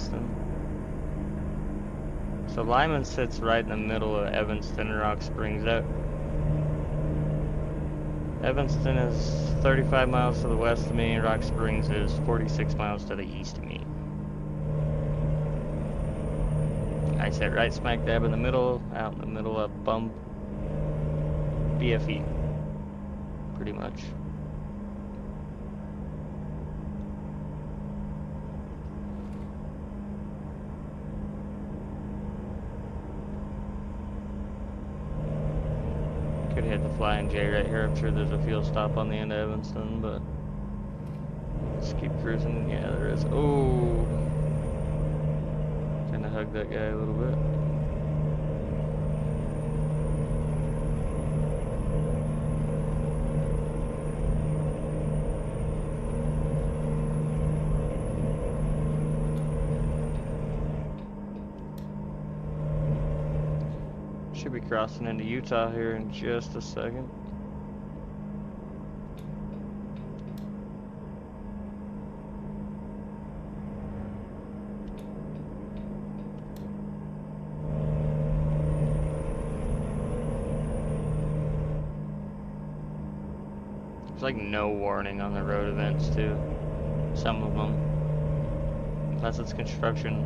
Evanston. So Lyman sits right in the middle of Evanston and Rock Springs. Evanston is 35 miles to the west of me, and Rock Springs is 46 miles to the east of me. I sit right smack dab in the middle, out in the middle of bump BFE, pretty much. Could hit the Flying J right here. I'm sure there's a fuel stop on the end of Evanston, but let's keep cruising. Yeah, there is. Oh, trying to hug that guy a little bit. Should be crossing into Utah here in just a second. There's like no warning on the road events too. Some of them. Unless it's construction.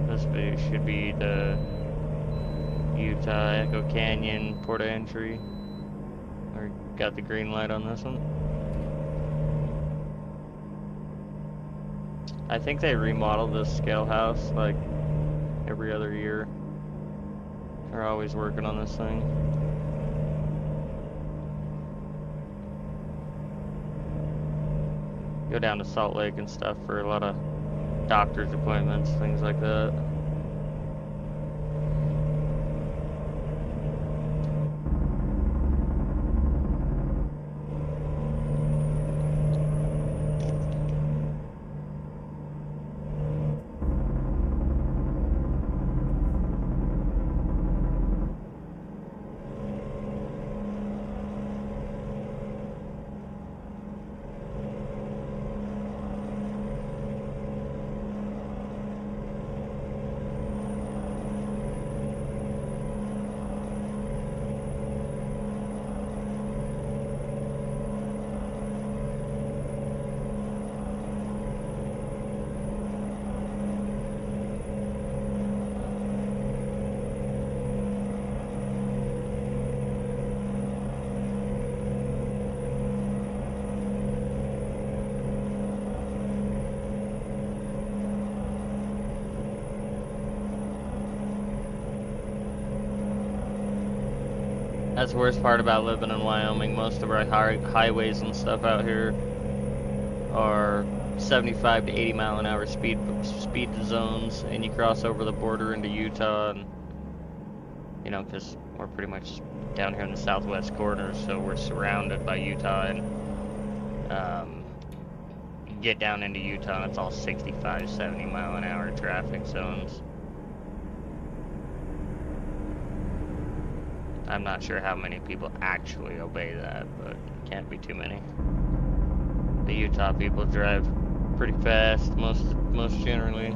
This should be the Utah, Echo Canyon, Port of Entry. Or got the green light on this one. I think they remodel this scale house like every other year. They're always working on this thing. Go down to Salt Lake and stuff for a lot of doctor's appointments, things like that. That's the worst part about living in Wyoming. Most of our highways and stuff out here are 75 to 80 mile an hour speed zones, and you cross over the border into Utah, and you know, because we're pretty much down here in the southwest corner, so we're surrounded by Utah, and you get down into Utah and it's all 65, 70 mile an hour traffic zones. I'm not sure how many people actually obey that, but can't be too many. The Utah people drive pretty fast, most generally.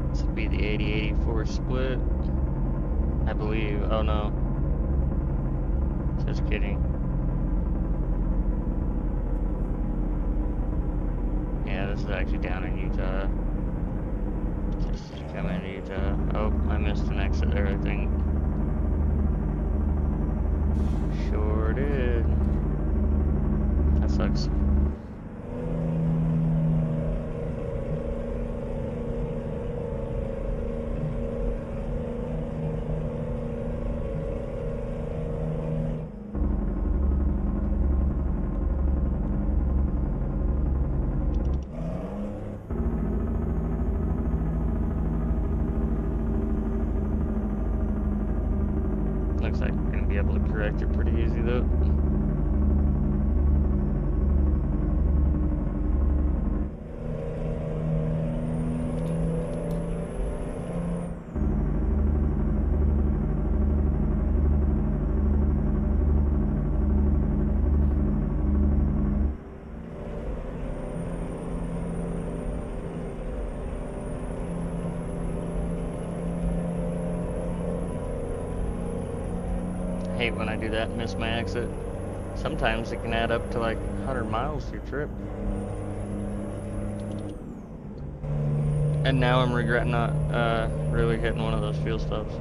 This would be the 80-84 split, I believe. Oh no. Just kidding. Yeah, this is actually down in Utah. Just come into Utah. Oh, I missed an exit there, I think. Sure did. That sucks. Looks like we're gonna be able to correct it pretty easy though. hate when I do that and miss my exit. Sometimes it can add up to like 100 miles to your trip. And now I'm regretting not really hitting one of those fuel stops.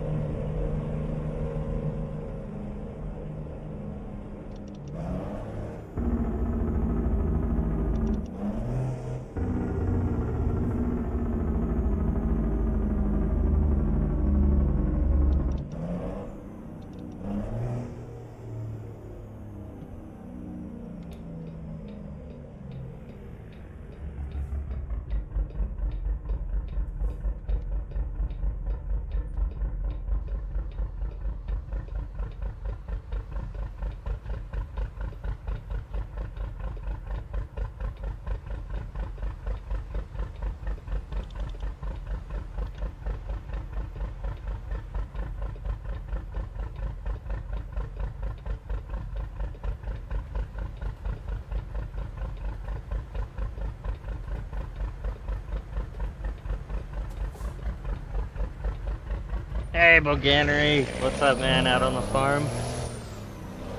Hey, Boganery, what's up, man? Out on the farm?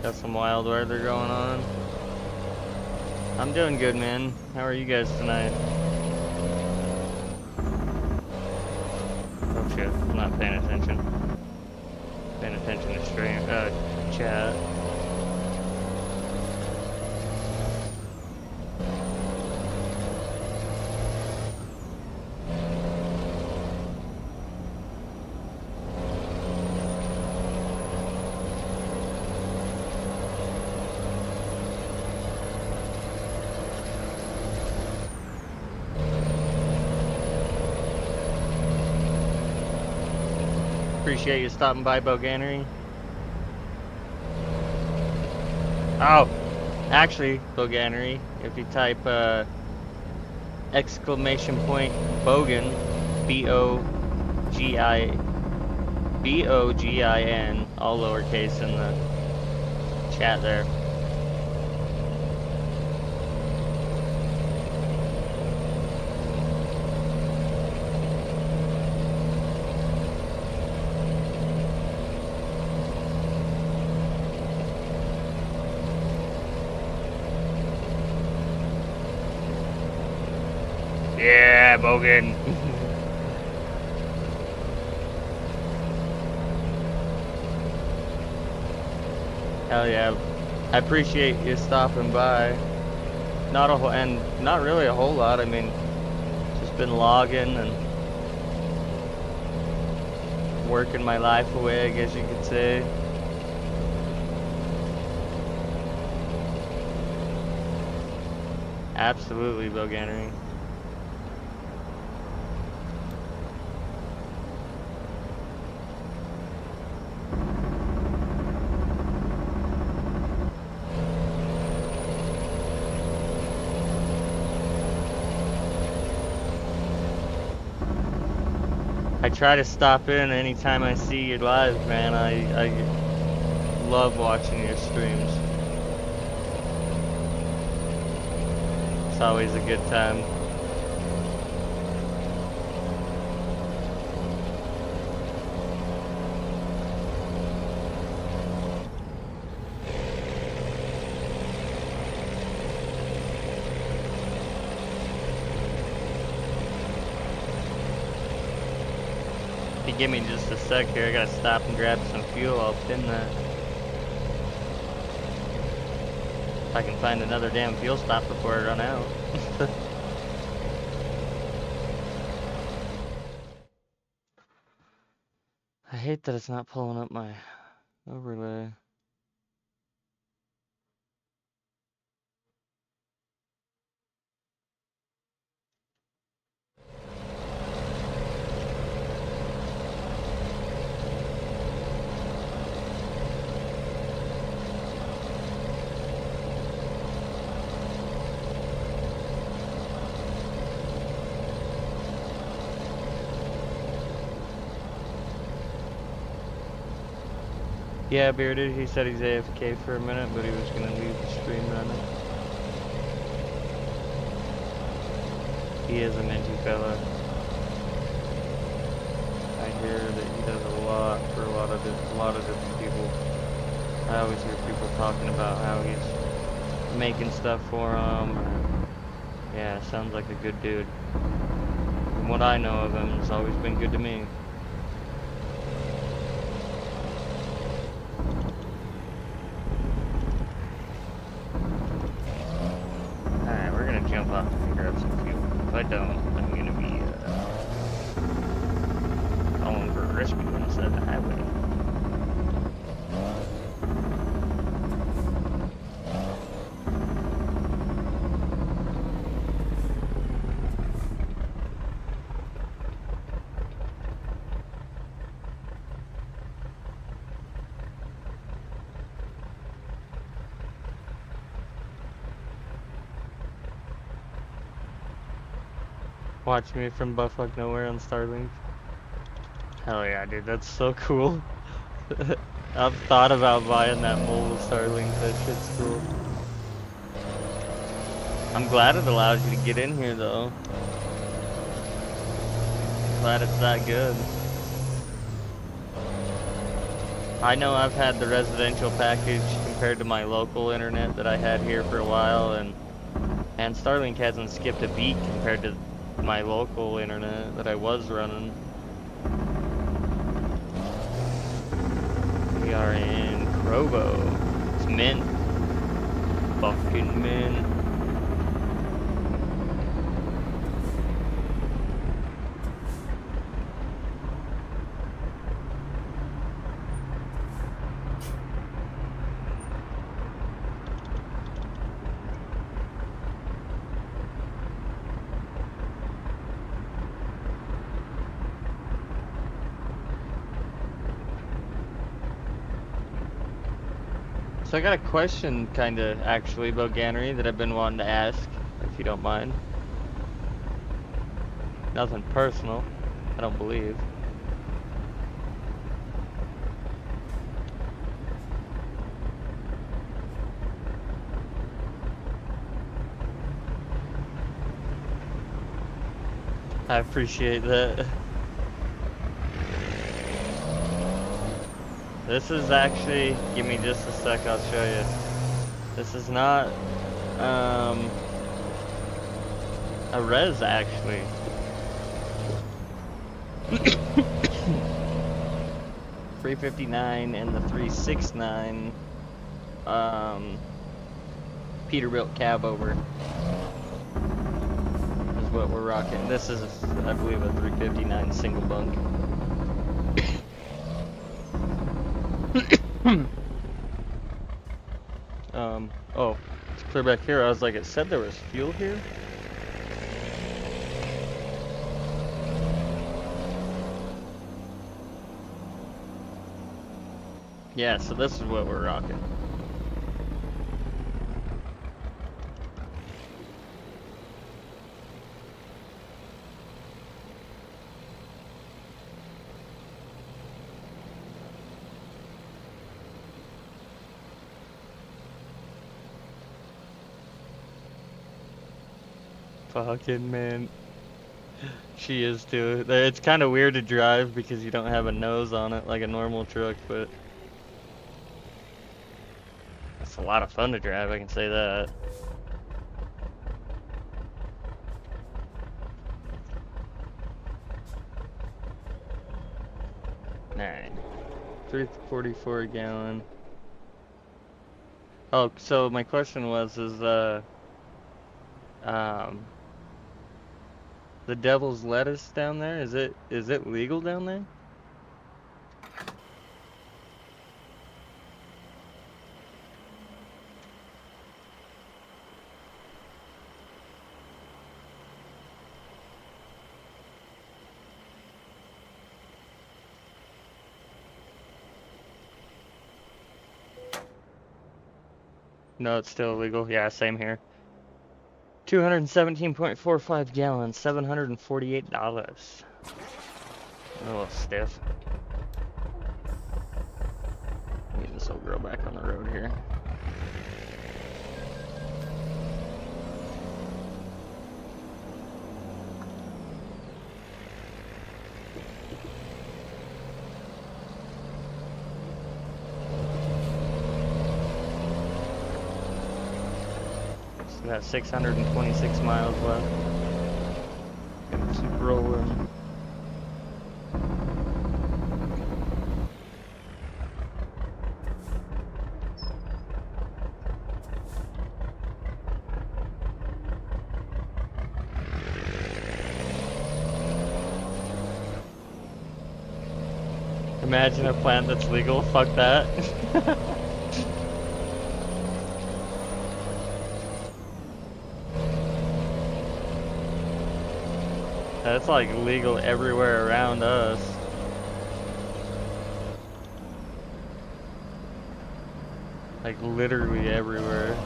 Got some wild weather going on. I'm doing good, man. How are you guys tonight? Oh shit, I'm not paying attention. Paying attention to stream, chat. Appreciate you stopping by, Boganery. Oh, actually, Boganery, if you type exclamation point Bogan, B-O-G-I-N, all lowercase in the chat there. Yeah, Bogan. Hell yeah. I appreciate you stopping by. Not really a whole lot. I mean, just been logging and working my life away, I guess you could say. Absolutely, Boganery. I try to stop in anytime I see you live, man. I love watching your streams. It's always a good time. If you give me just a sec here, I gotta stop and grab some fuel. I'll pin that. If I can find another damn fuel stop before I run out. I hate that it's not pulling up my overlay. Yeah, Bearded, he said he's AFK for a minute, but he was gonna leave the stream running. He is a minty fella. I hear that he does a lot for a lot of different people. I always hear people talking about how he's making stuff for them. Yeah, sounds like a good dude. From what I know of him, he's always been good to me. Alright, we're gonna jump off and grab some fuel. If I don't, I'm gonna be calling for a rescue on the side of the highway. Watch me from buttfuck nowhere on Starlink. Hell yeah, dude, that's so cool. I've thought about buying that mobile Starlink. That shit's cool. I'm glad it allows you to get in here, though. Glad it's that good. I know I've had the residential package compared to my local internet that I had here for a while, and Starlink hasn't skipped a beat compared to my local internet that I was running. We are in Provo. It's mint. Fucking mint. So I got a question, kinda, actually, about Gannery that I've been wanting to ask, if you don't mind. Nothing personal, I don't believe. I appreciate that. This is actually, give me just a sec, I'll show you. This is not, a res, actually. 359 and the 369, Peterbilt cab over is what we're rocking. This is, I believe, a 359 single bunk. Oh, it's clear back here. I was like, it said there was fuel here? Yeah, so this is what we're rocking. Fucking man. She is too. It's kind of weird to drive because you don't have a nose on it like a normal truck, but it's a lot of fun to drive, I can say that. Alright. 344 a gallon. Oh, so my question was, the devil's lettuce down there, is it legal down there? No, it's still illegal. Yeah, same here. 217.45 gallons, $748. A little stiff. Get this old girl back on the road here. We got 626 miles left. Gonna keep rolling. Imagine a plant that's legal. Fuck that. That's like legal everywhere around us. Like literally everywhere.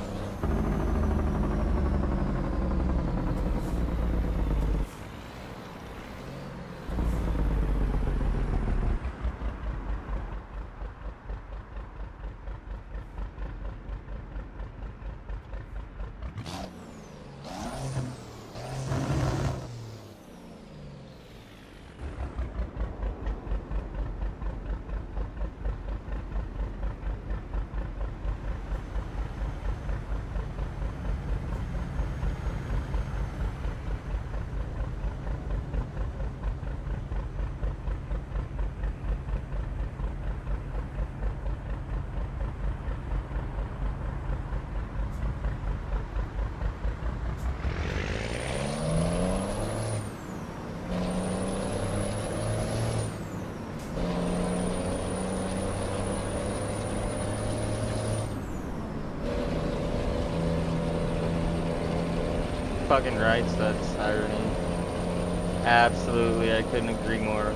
Fucking rights, that's irony. Absolutely, I couldn't agree more.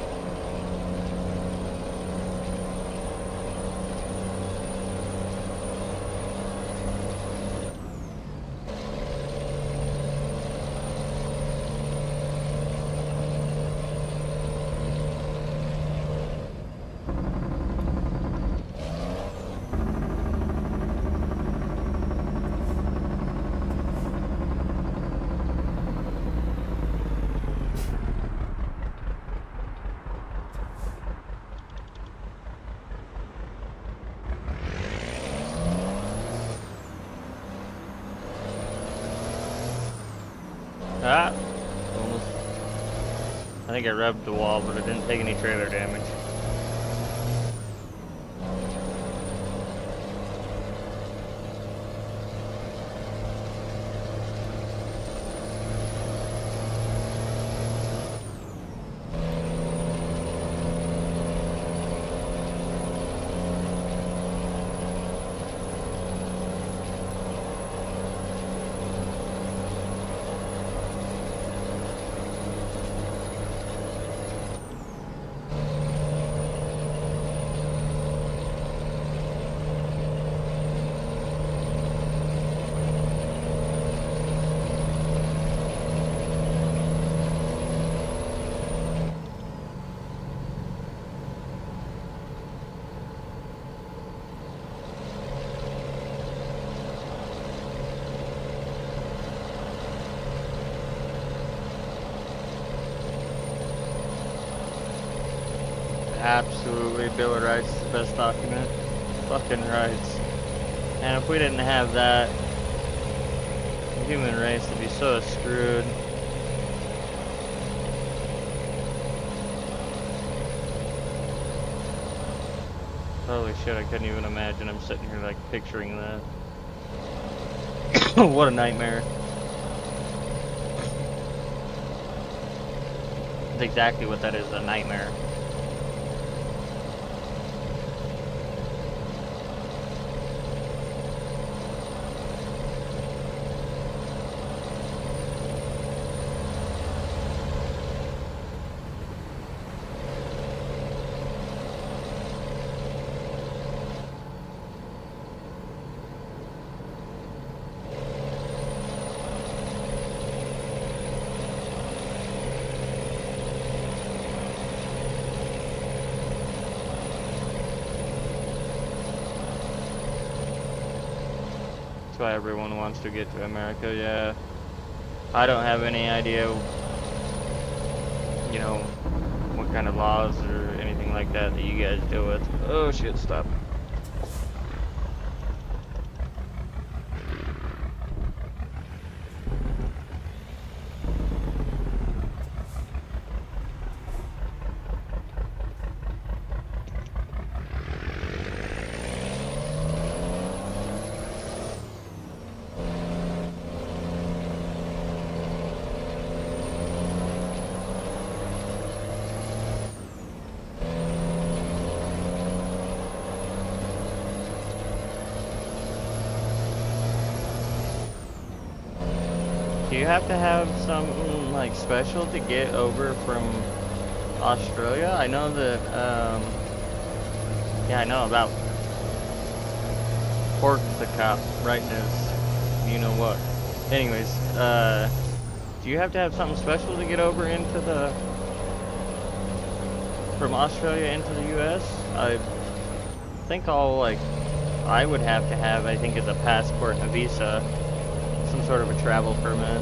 Ah! Almost. I think I rubbed the wall, but it didn't take any trailer damage. Absolutely, Bill of Rights is the best document. Fucking rights. And if we didn't have that, the human race would be so screwed. Holy shit, I couldn't even imagine. I'm sitting here like picturing that. What a nightmare. That's exactly what that is, a nightmare. That's why everyone wants to get to America, yeah. I don't have any idea, you know, what kind of laws or anything like that that you guys deal with. Oh shit, stop. Do you have to have something like special to get over from Australia? I know that, yeah, I know about Pork the Cop writing his, you know what. Anyways, do you have to have something special to get over into the, from Australia into the US? I think I would have to have, I think, is a passport and a visa, some sort of a travel permit.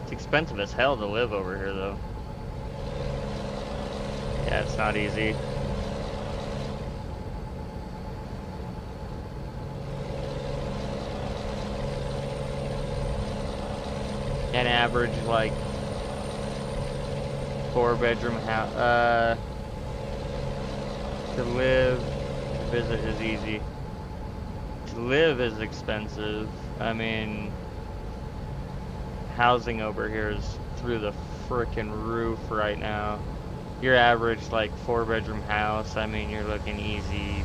It's expensive as hell to live over here, though. Yeah, it's not easy. An average, like, 4-bedroom house, to live, to visit is easy. To live is expensive. I mean, housing over here is through the frickin' roof right now. Your average, like, 4-bedroom house, I mean, you're looking easy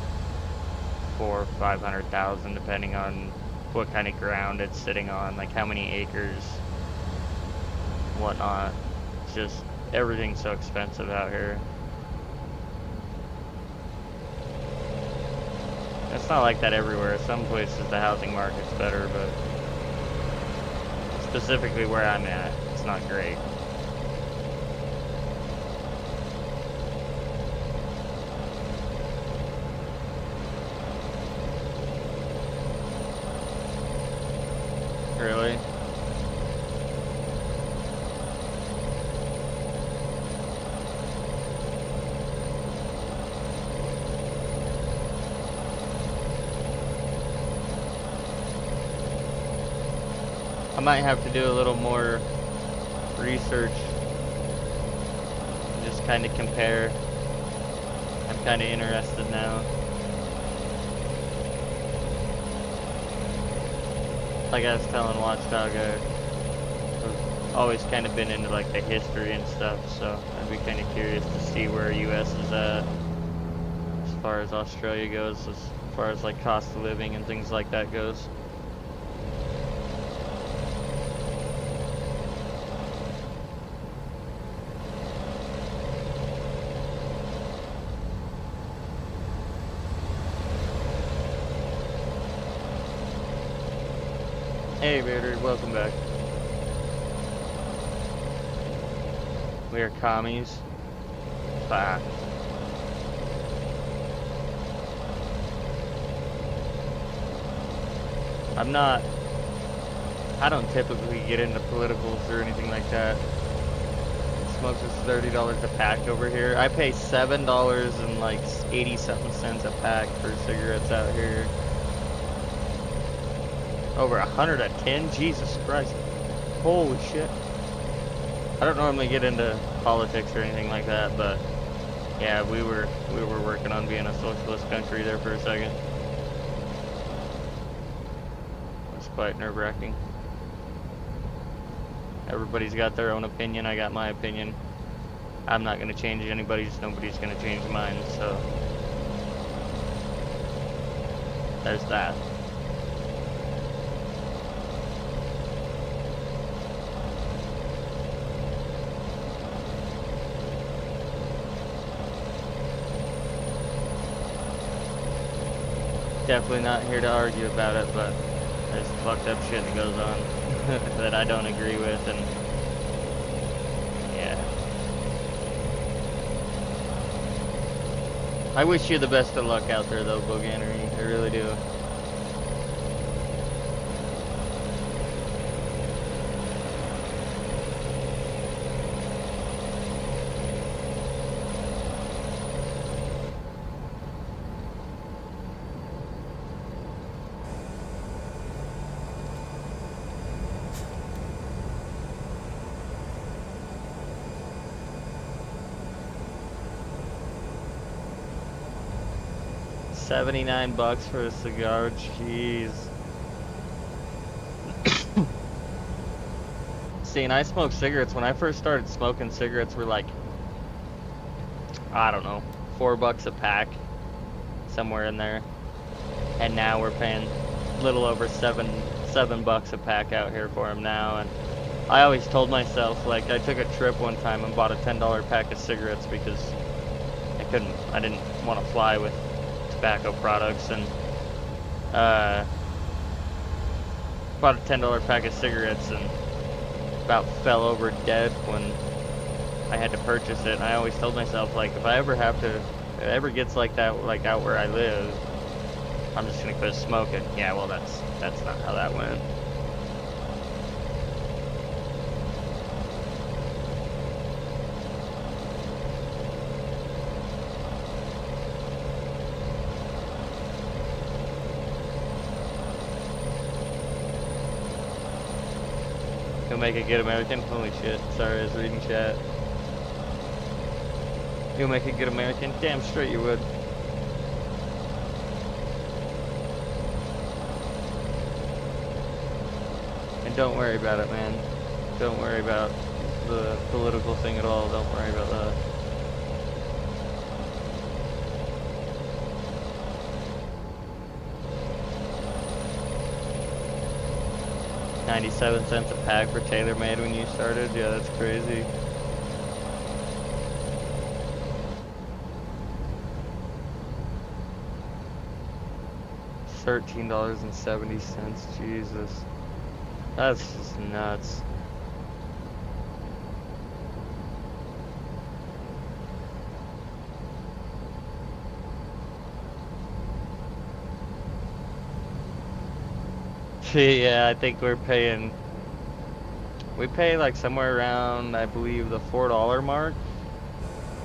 400,000 or 500,000, depending on what kind of ground it's sitting on, like how many acres, whatnot. It's just, everything's so expensive out here. It's not like that everywhere. Some places the housing market's better, but specifically where I'm at, it's not great. Really? I might have to do a little more research, just kind of compare. I'm kind of interested now. Like I was telling Watchdog, I've always kind of been into like the history and stuff, so I'd be kind of curious to see where US is at as far as Australia goes, as far as like cost of living and things like that goes. Hey Bearded, welcome back. We are commies. Fuck. I don't typically get into politicals or anything like that. Smokes is $30 a pack over here. I pay $7 and like 80-something cents a pack for cigarettes out here. Over 100 a tin? Jesus Christ. Holy shit. I don't normally get into politics or anything like that, but yeah, we were working on being a socialist country there for a second. It's quite nerve-wracking. Everybody's got their own opinion. I got my opinion. I'm not going to change anybody's. Nobody's going to change mine, so there's that. Definitely not here to argue about it, but there's fucked up shit that goes on that I don't agree with, and yeah. I wish you the best of luck out there though, Boganery. I really do. $79 for a cigar, jeez. See, and I smoke cigarettes. When I first started smoking, cigarettes were like, I don't know, $4 a pack, somewhere in there. And now we're paying a little over $7 a pack out here for them now. And I always told myself, like, I took a trip one time and bought a $10 pack of cigarettes because I didn't want to fly with tobacco products, and bought a $10 pack of cigarettes and about fell over dead when I had to purchase it. And I always told myself, like, if it ever gets like that, like out where I live, I'm just gonna quit smoking. Yeah, well, that's not how that went. He'll make a good American? Holy shit. Sorry, I was reading chat. You'll make a good American? Damn straight you would. And don't worry about it, man. Don't worry about the political thing at all. Don't worry about that. $0.97 a pack for TaylorMade when you started? Yeah, that's crazy. $13.70, Jesus. That's just nuts. Yeah, I think we pay like somewhere around, I believe, the $4 mark,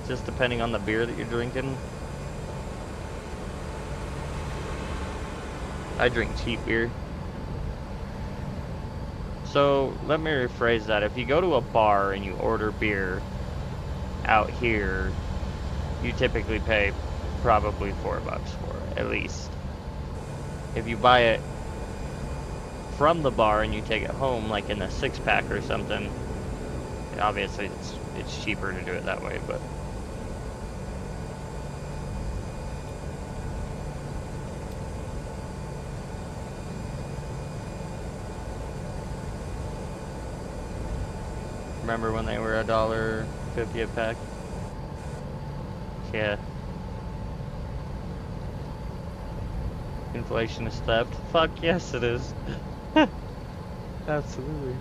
just depending on the beer that you're drinking. I drink cheap beer. So let me rephrase that. If you go to a bar and you order beer out here, you typically pay probably $4 for it, at least. If you buy it from the bar and you take it home, like in a 6-pack or something, obviously it's cheaper to do it that way, but remember when they were $1.50 a pack? Yeah. Inflation is theft. Fuck yes it is. Absolutely.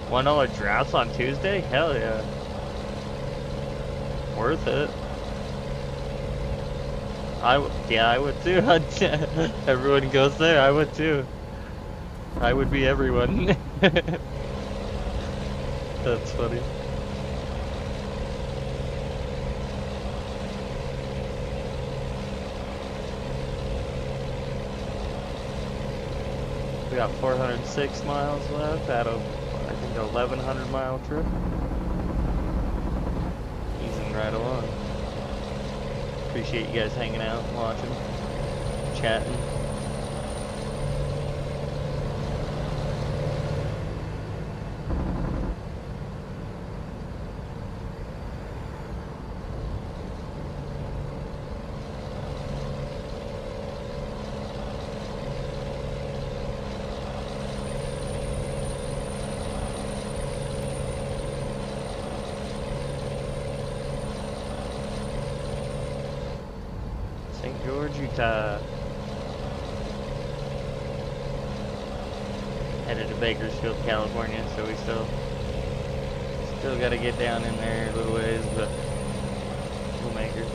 $1 drafts on Tuesday? Hell yeah. Worth it. Yeah, I would too. Everyone goes there. I would too. I would be everyone. That's funny. We got 406 miles left out of, I think, a 1,100 mile trip. Easing right along. Appreciate you guys hanging out, watching, chatting. St. George, Utah. Headed to Bakersfield, California, so we still gotta get down in there a little ways, but we'll make it.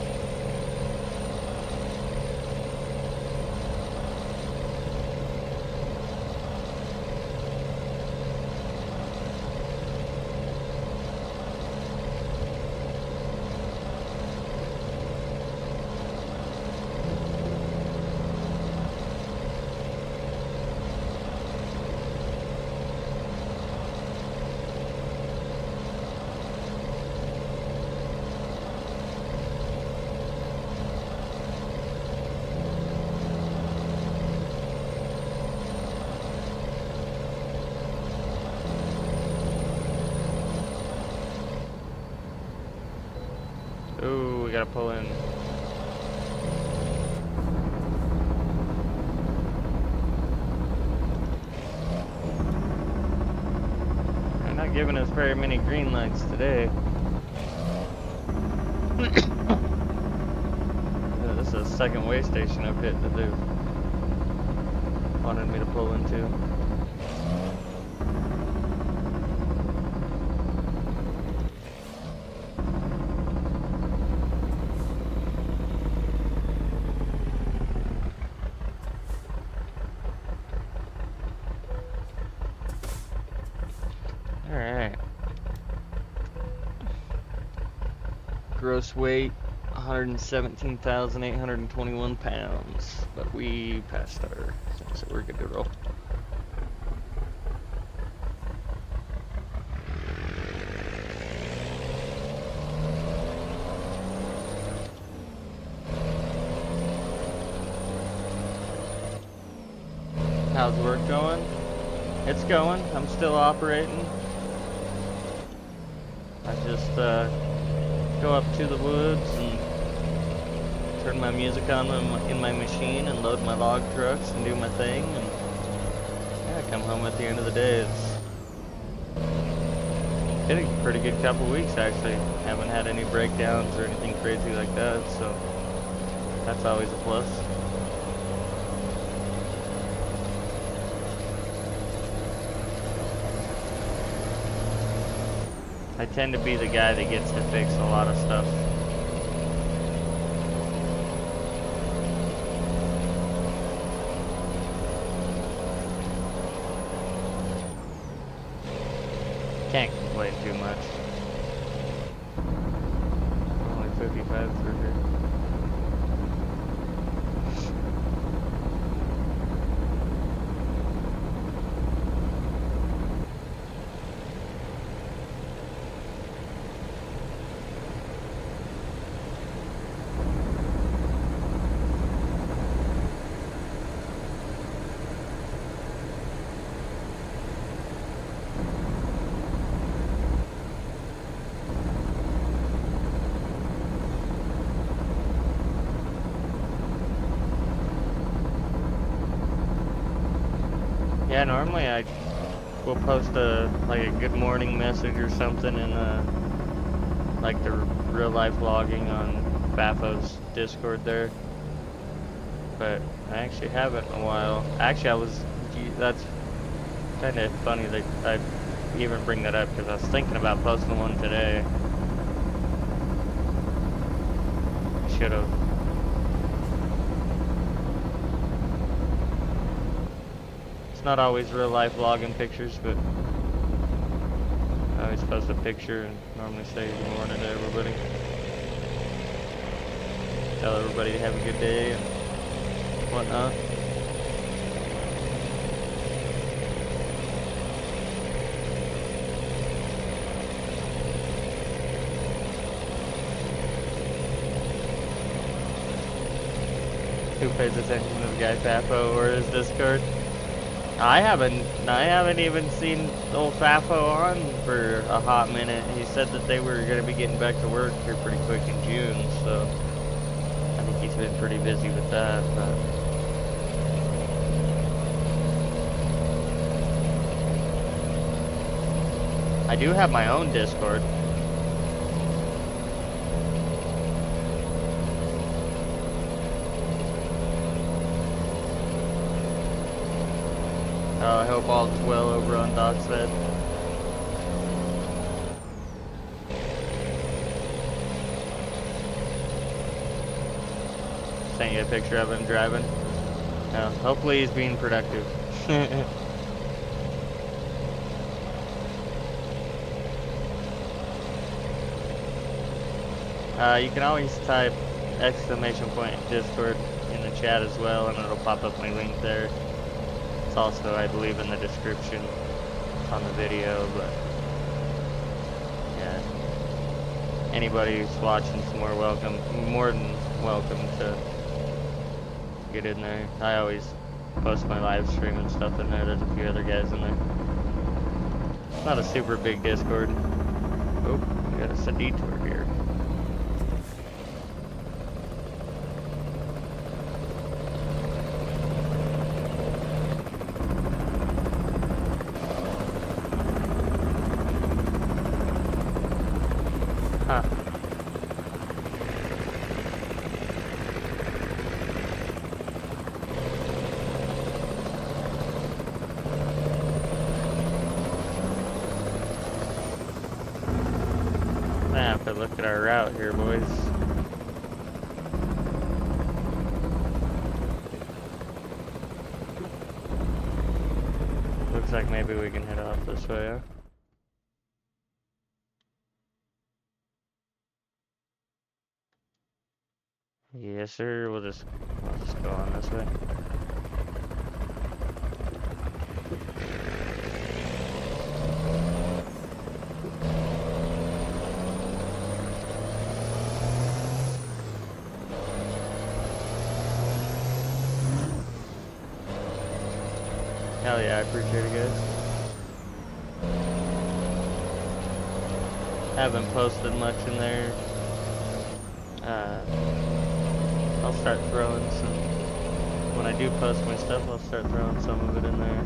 we gotta pull in. They're not giving us very many green lights today. Yeah, this is the second way station I've hit that they've wanted me to pull into. Alright. Gross weight 117,821 pounds. But we passed our thing, so we're good to roll. How's work going? It's going. I'm still operating. I just go up to the woods and turn my music on in my machine and load my log trucks and do my thing, and yeah, I come home at the end of the day. It's been a pretty good couple weeks actually. Haven't had any breakdowns or anything crazy like that, so that's always a plus. I tend to be the guy that gets to fix a lot of stuff. Can't complain too much. Only 55 through here. Yeah, normally I will post a good morning message or something in like the real life vlogging on Bafo's Discord there, but I actually haven't in a while. Actually, that's kind of funny that I even bring that up because I was thinking about posting one today. Should have. Not always real life vlogging pictures, but I always post a picture and normally say good morning to everybody. Tell everybody to have a good day and whatnot. Who pays attention to the guy Fafo or his Discord? I haven't even seen old Fafo on for a hot minute. He said that they were going to be getting back to work here pretty quick in June, so I think he's been pretty busy with that. But I do have my own Discord. I hope all is well over on Doc's head. Sent you a picture of him driving. Hopefully he's being productive. You can always type !Discord in the chat as well, and it'll pop up my link there. It's also, I believe, in the description on the video, but yeah, anybody who's watching is more than welcome to get in there. I always post my live stream and stuff in there. There's a few other guys in there. It's not a super big Discord. Oh, we got us a detour here. look at our route here, boys. Looks like maybe we can head off this way, huh? Yes, sir. We'll just go on this way. Hell yeah, I appreciate it, guys. Haven't posted much in there. I'll start throwing some. When I do post my stuff, I'll start throwing some of it in there.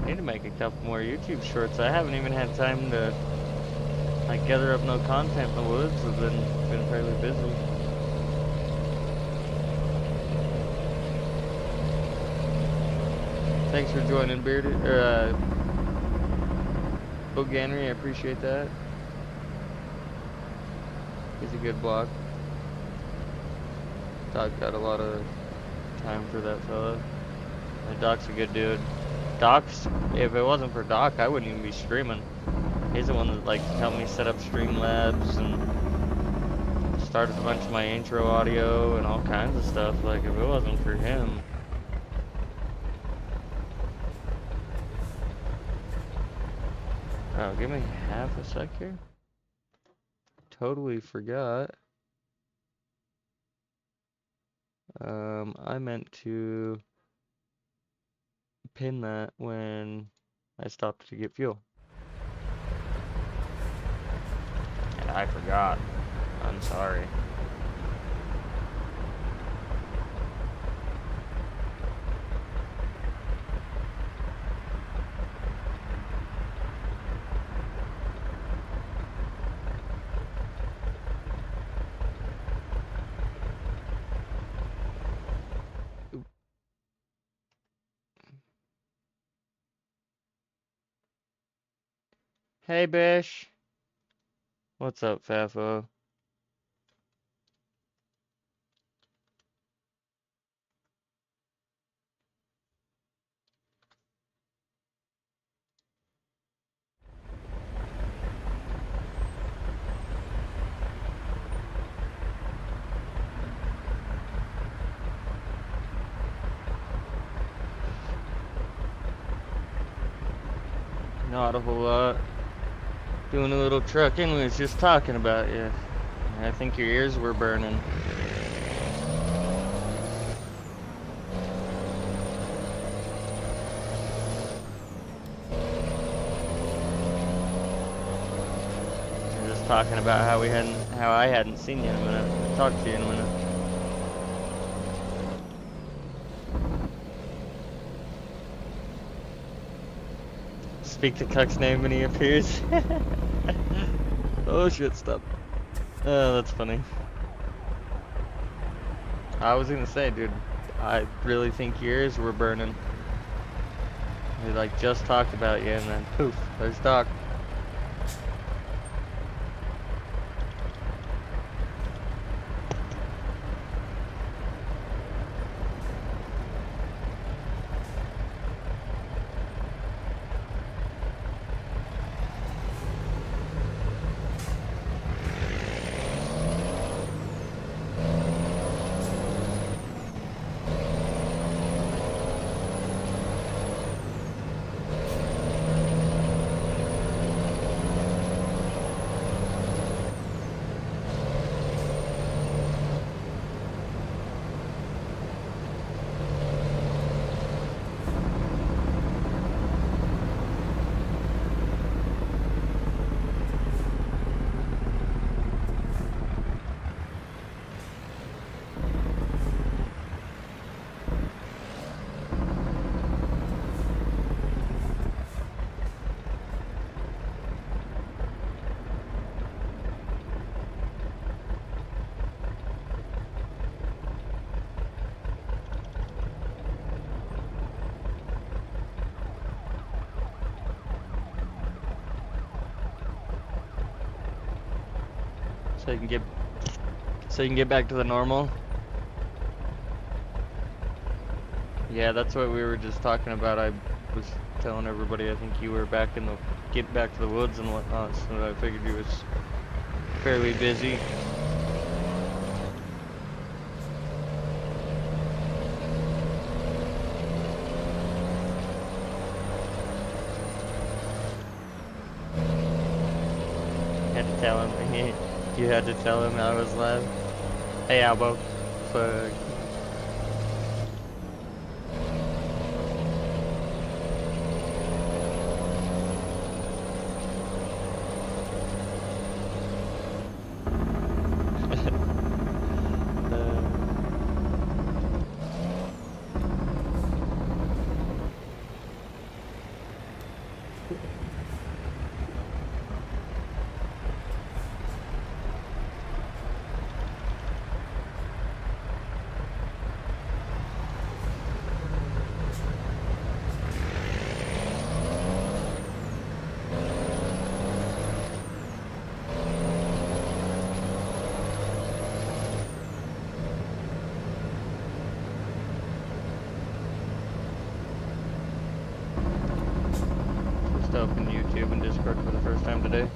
I need to make a couple more YouTube shorts. I haven't even had time to like gather up no content in the woods. I've been fairly busy. Thanks for joining, Bearded Boganry. I appreciate that. He's a good block. Doc got a lot of time for that fella. And Doc's a good dude. Doc's, if it wasn't for Doc, I wouldn't even be streaming. He's the one that like helped me set up Streamlabs and started a bunch of my intro audio and all kinds of stuff. Like if it wasn't for him. Oh, give me half a sec here. Totally forgot. I meant to pin that when I stopped to get fuel. And I forgot. I'm sorry. Hey, Bish. What's up, Fafo? Not a whole lot. Doing a little trucking, we was just talking about you. I think your ears were burning. We're just talking about how I hadn't seen you in a minute, talked to you in a minute. Speak to Cuck's name when he appears. Oh shit, stop. Oh, that's funny. I was gonna say, dude, I really think your ears were burning. We like just talked about you and then poof, there's Doc. So you can get back to the normal. Yeah, that's what we were just talking about. I was telling everybody I think you were getting back to the woods and whatnot, so I figured you was fairly busy. Had to tell him. You had to tell him I was live. Hey, Albo. Fuck. Just opened YouTube and Discord for the first time today.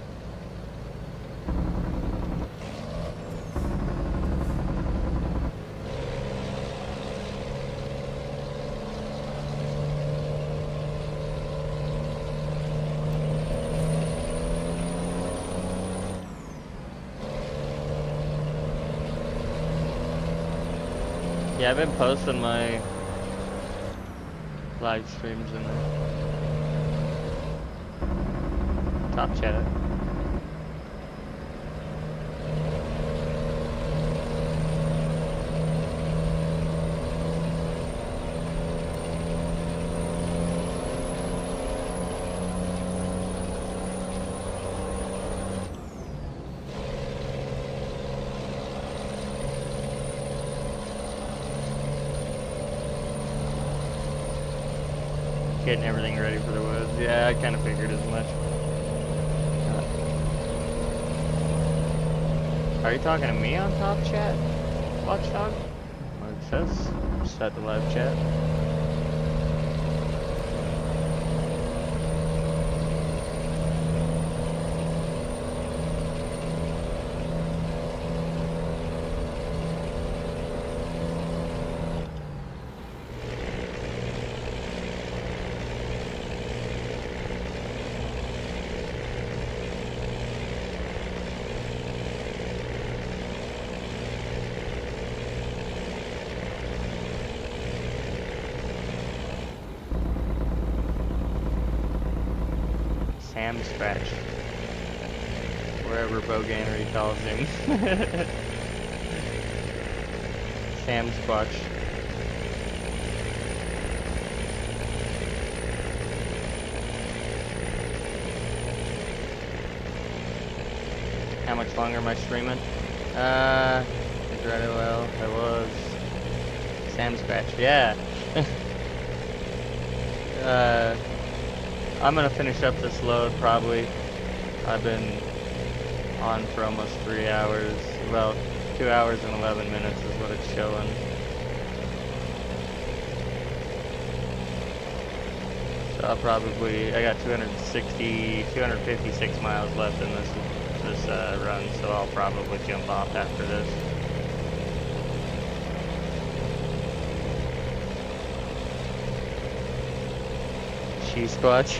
Yeah, I've been posting my live streams in the top chat. Getting everything ready for the woods. Yeah, I kind of figured as much. Are you talking to me on top chat, Watchdog? Well, it says set the live chat. Sam Scratch. Wherever Boganery calls him. Sam Squatch. How much longer am I streaming? Right, well, I was. Sam Scratch, yeah. I'm gonna finish up this load probably. I've been on for almost 3 hours. Well, 2 hours and 11 minutes is what it's showing. So I got 256 miles left in this run, so I'll probably jump off after this. She Squatch.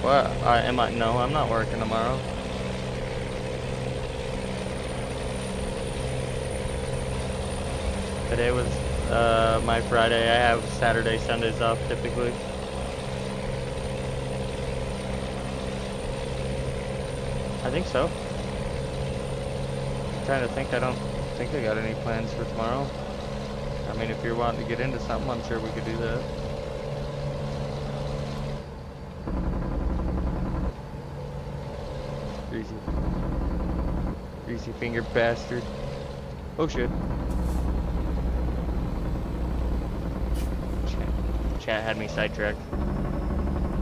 What? No, I'm not working tomorrow. Today was my Friday. I have Saturday, Sundays off typically. I think so. I'm trying to think. I don't think I got any plans for tomorrow. I mean, if you're wanting to get into something, I'm sure we could do that. Greasy finger bastard. Oh shit. Chat had me sidetracked.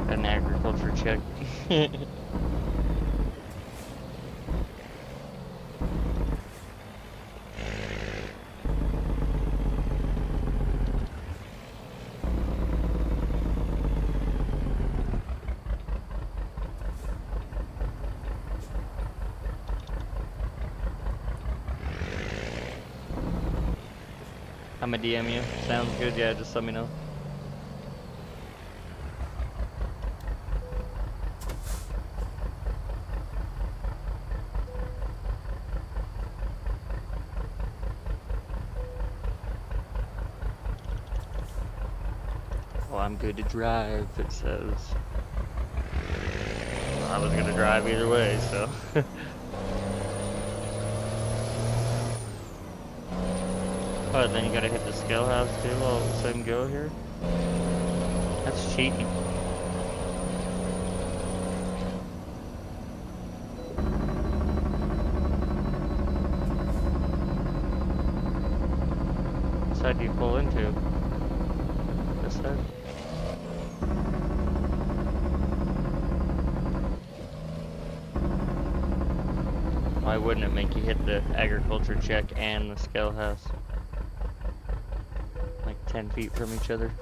an agriculture check. I'm a DM you. Sounds good. Yeah, just let me know. Oh, I'm good to drive, it says. Well, I was gonna drive either way, so. Oh, then you gotta hit the scale house too while the same go here? That's cheating. What side do you pull into? This side? Why wouldn't it make you hit the agriculture check and the scale house? Like 10 feet from each other.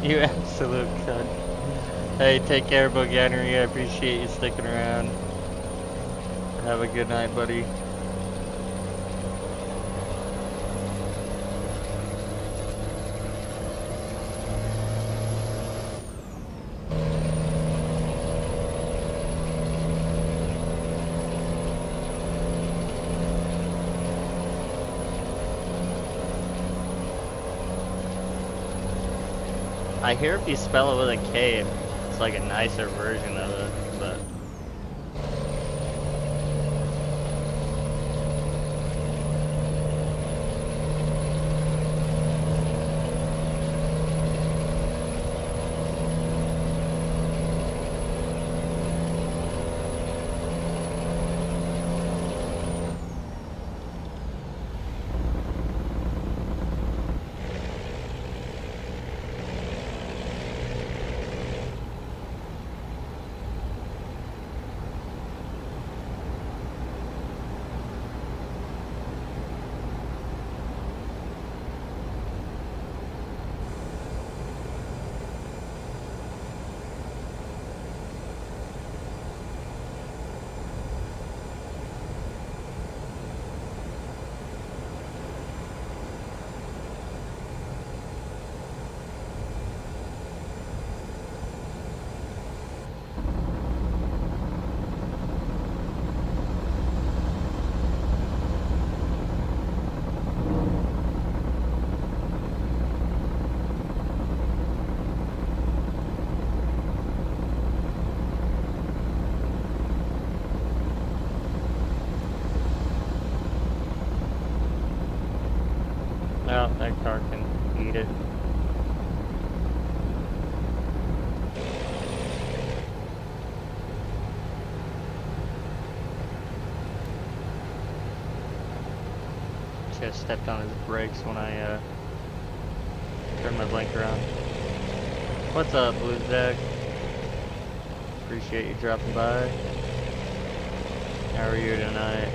You absolute cunt. Hey, take care, Boganery. I appreciate you sticking around. Have a good night, buddy. I hear if you spell it with a K, it's like a nicer version of it, but... Well, that car can eat it. Just stepped on his brakes when I turned my blinker on. What's up, Blue Zach? Appreciate you dropping by. How are you tonight?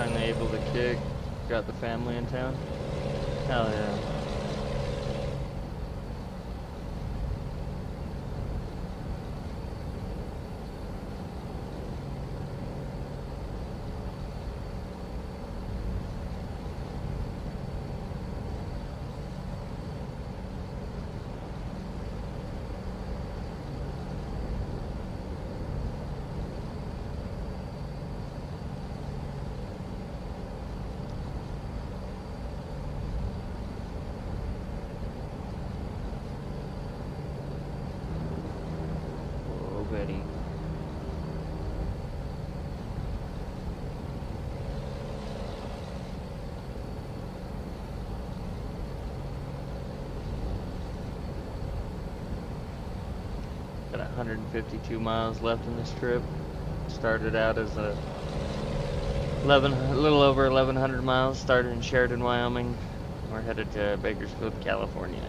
finally able to kick. Got the family in town. Hell yeah. Oh, Betty. Got 152 miles left in this trip. Started out as a little over 1,100 miles. Started in Sheridan, Wyoming. We're headed to Bakersfield, California.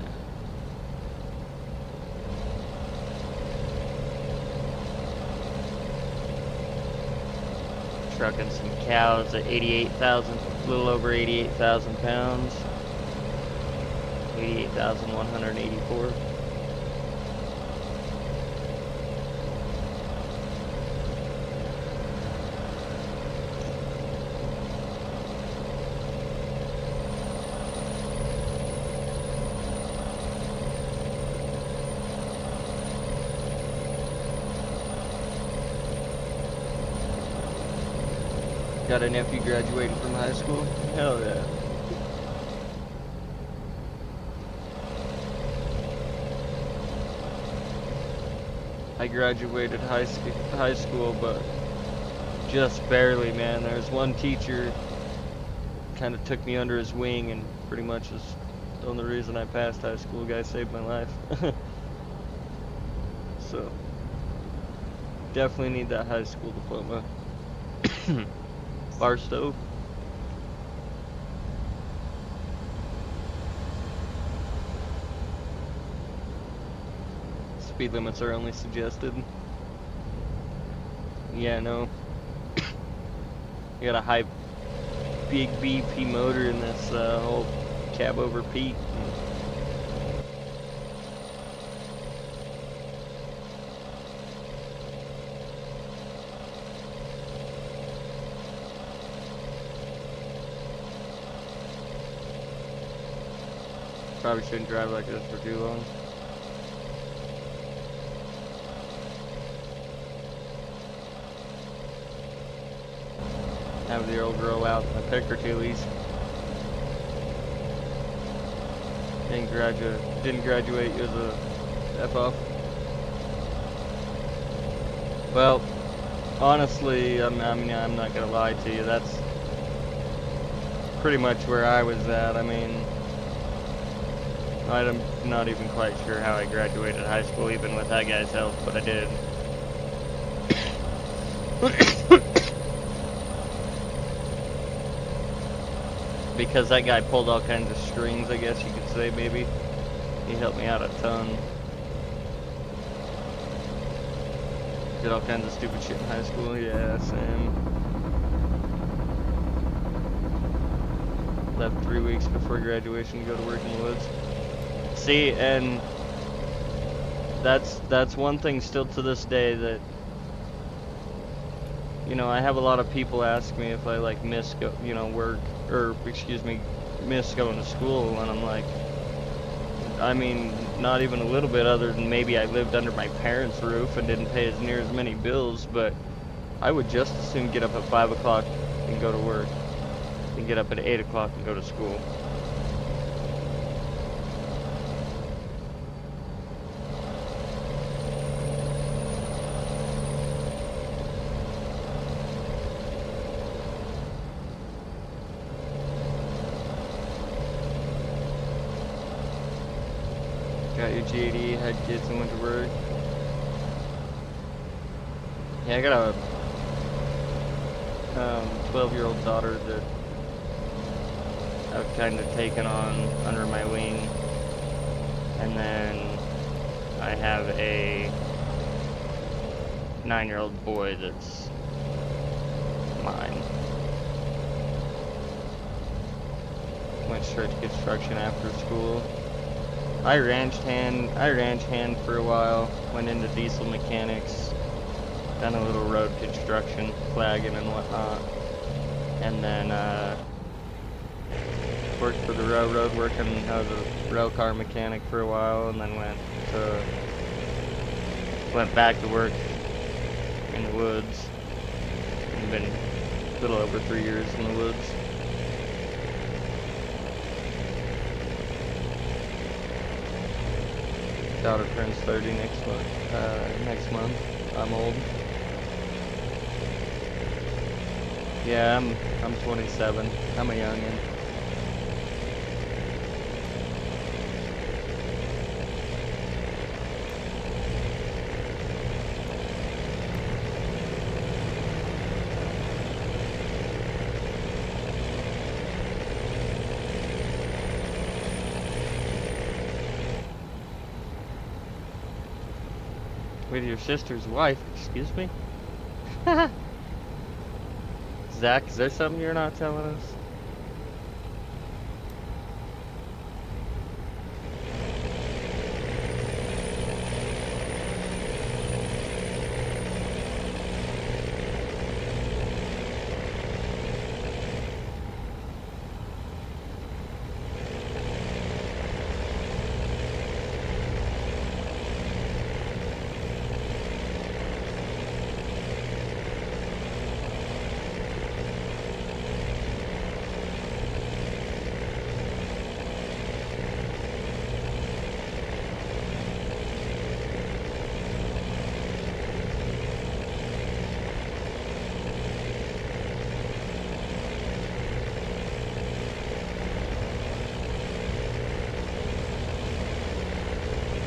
Trucking some cows at 88,000, a little over 88,000 pounds. 88,184. Got a nephew graduating from high school? Hell yeah. I graduated high school, but just barely, man. There's one teacher kind of took me under his wing and pretty much is the only reason I passed high school. Guy saved my life. So, definitely need that high school diploma. Barstow. Speed limits are only suggested. Yeah, no. You got a high, big BP motor in this whole cab over Pete. Probably shouldn't drive like this for too long. Have the old girl out a pick or two at least. Didn't graduate as a F-off. Well, honestly, I'm not gonna lie to you. That's pretty much where I was at. I mean, I'm not even quite sure how I graduated high school, even with that guy's help, but I did. Because that guy pulled all kinds of strings, I guess you could say, maybe. He helped me out a ton. Did all kinds of stupid shit in high school, yeah, same. Left 3 weeks before graduation to go to work in the woods. See, and that's one thing still to this day that, you know, I have a lot of people ask me if I like miss work, or miss going to school, and I'm like, I mean, not even a little bit, other than maybe I lived under my parents' roof and didn't pay as near as many bills, but I would just as soon get up at 5 o'clock and go to work than get up at 8 o'clock and go to school. Got your GED, had kids and went to work. Yeah, I got a 12-year-old daughter that I've kind of taken on under my wing. And then I have a 9-year-old boy that's mine. went straight to construction after school. I ranch hand for a while, went into diesel mechanics, done a little road construction, flagging and whatnot, and then worked for the railroad, working as a rail car mechanic for a while, and then went back to work in the woods. I've been a little over 3 years in the woods. Daughter turns 30 next month. I'm old. Yeah, I'm 27. I'm a youngin'. With your sister's wife, excuse me? Zach, is there something you're not telling us?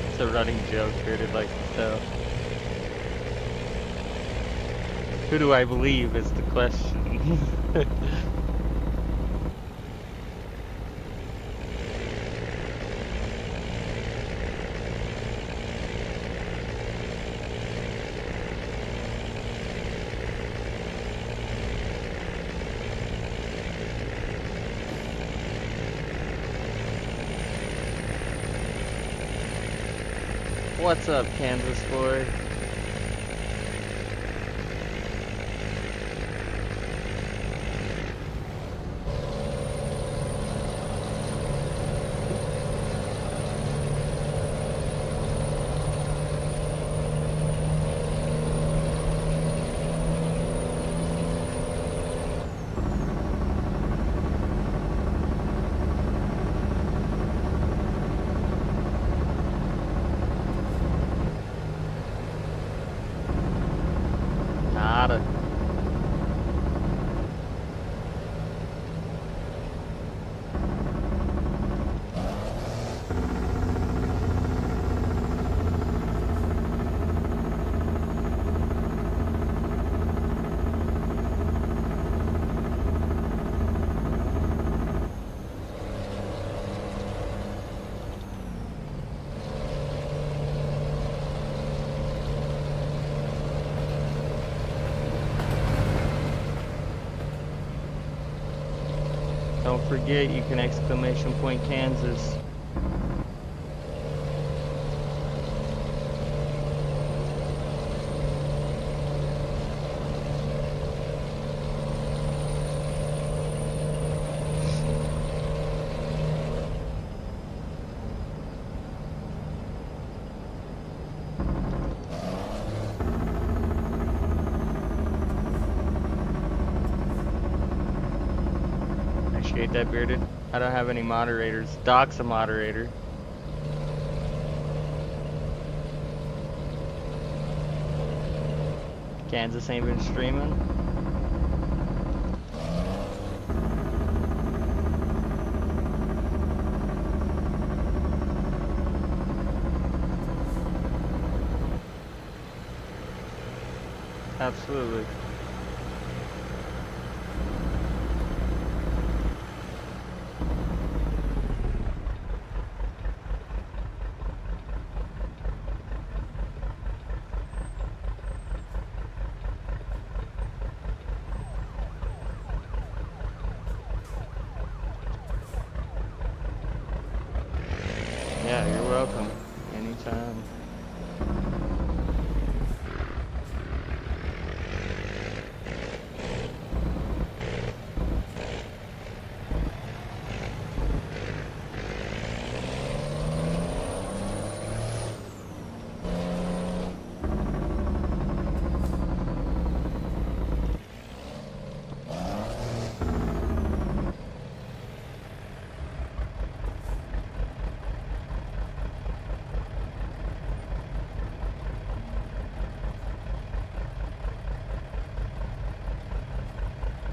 It's a running joke, Bearded likes to tell. Who do I believe is the question. What's up, Kansas boy? Nada. Don't forget, you can exclamation point Kansas. Appreciate that, Bearded. I don't have any moderators. Doc's a moderator. Kansas ain't been streaming. Absolutely.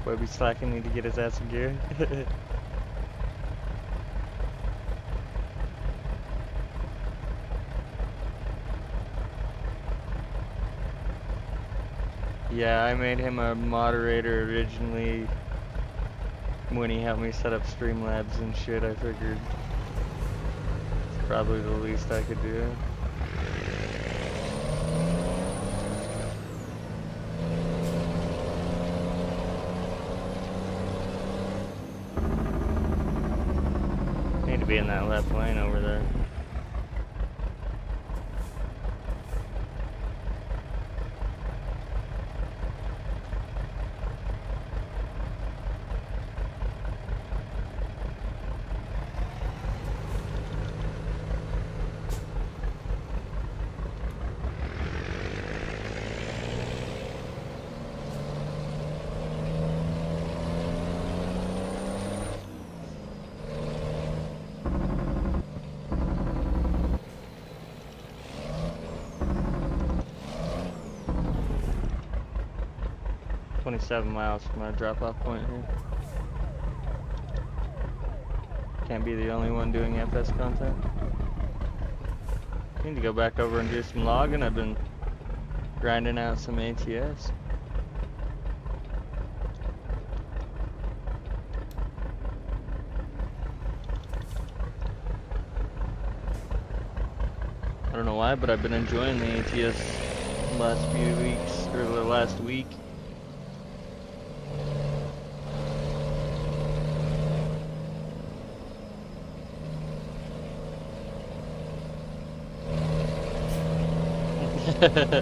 Boy be slacking, need to get his ass in gear. Yeah, I made him a moderator originally when he helped me set up Streamlabs and shit. I figured it's probably the least I could do. Need to be in that left lane over there. "27 miles from our drop-off point here. Can't be the only one doing FS content. Need to go back over and do some logging. I've been grinding out some ATS. I don't know why, but I've been enjoying the ATS the last few weeks, or the last week.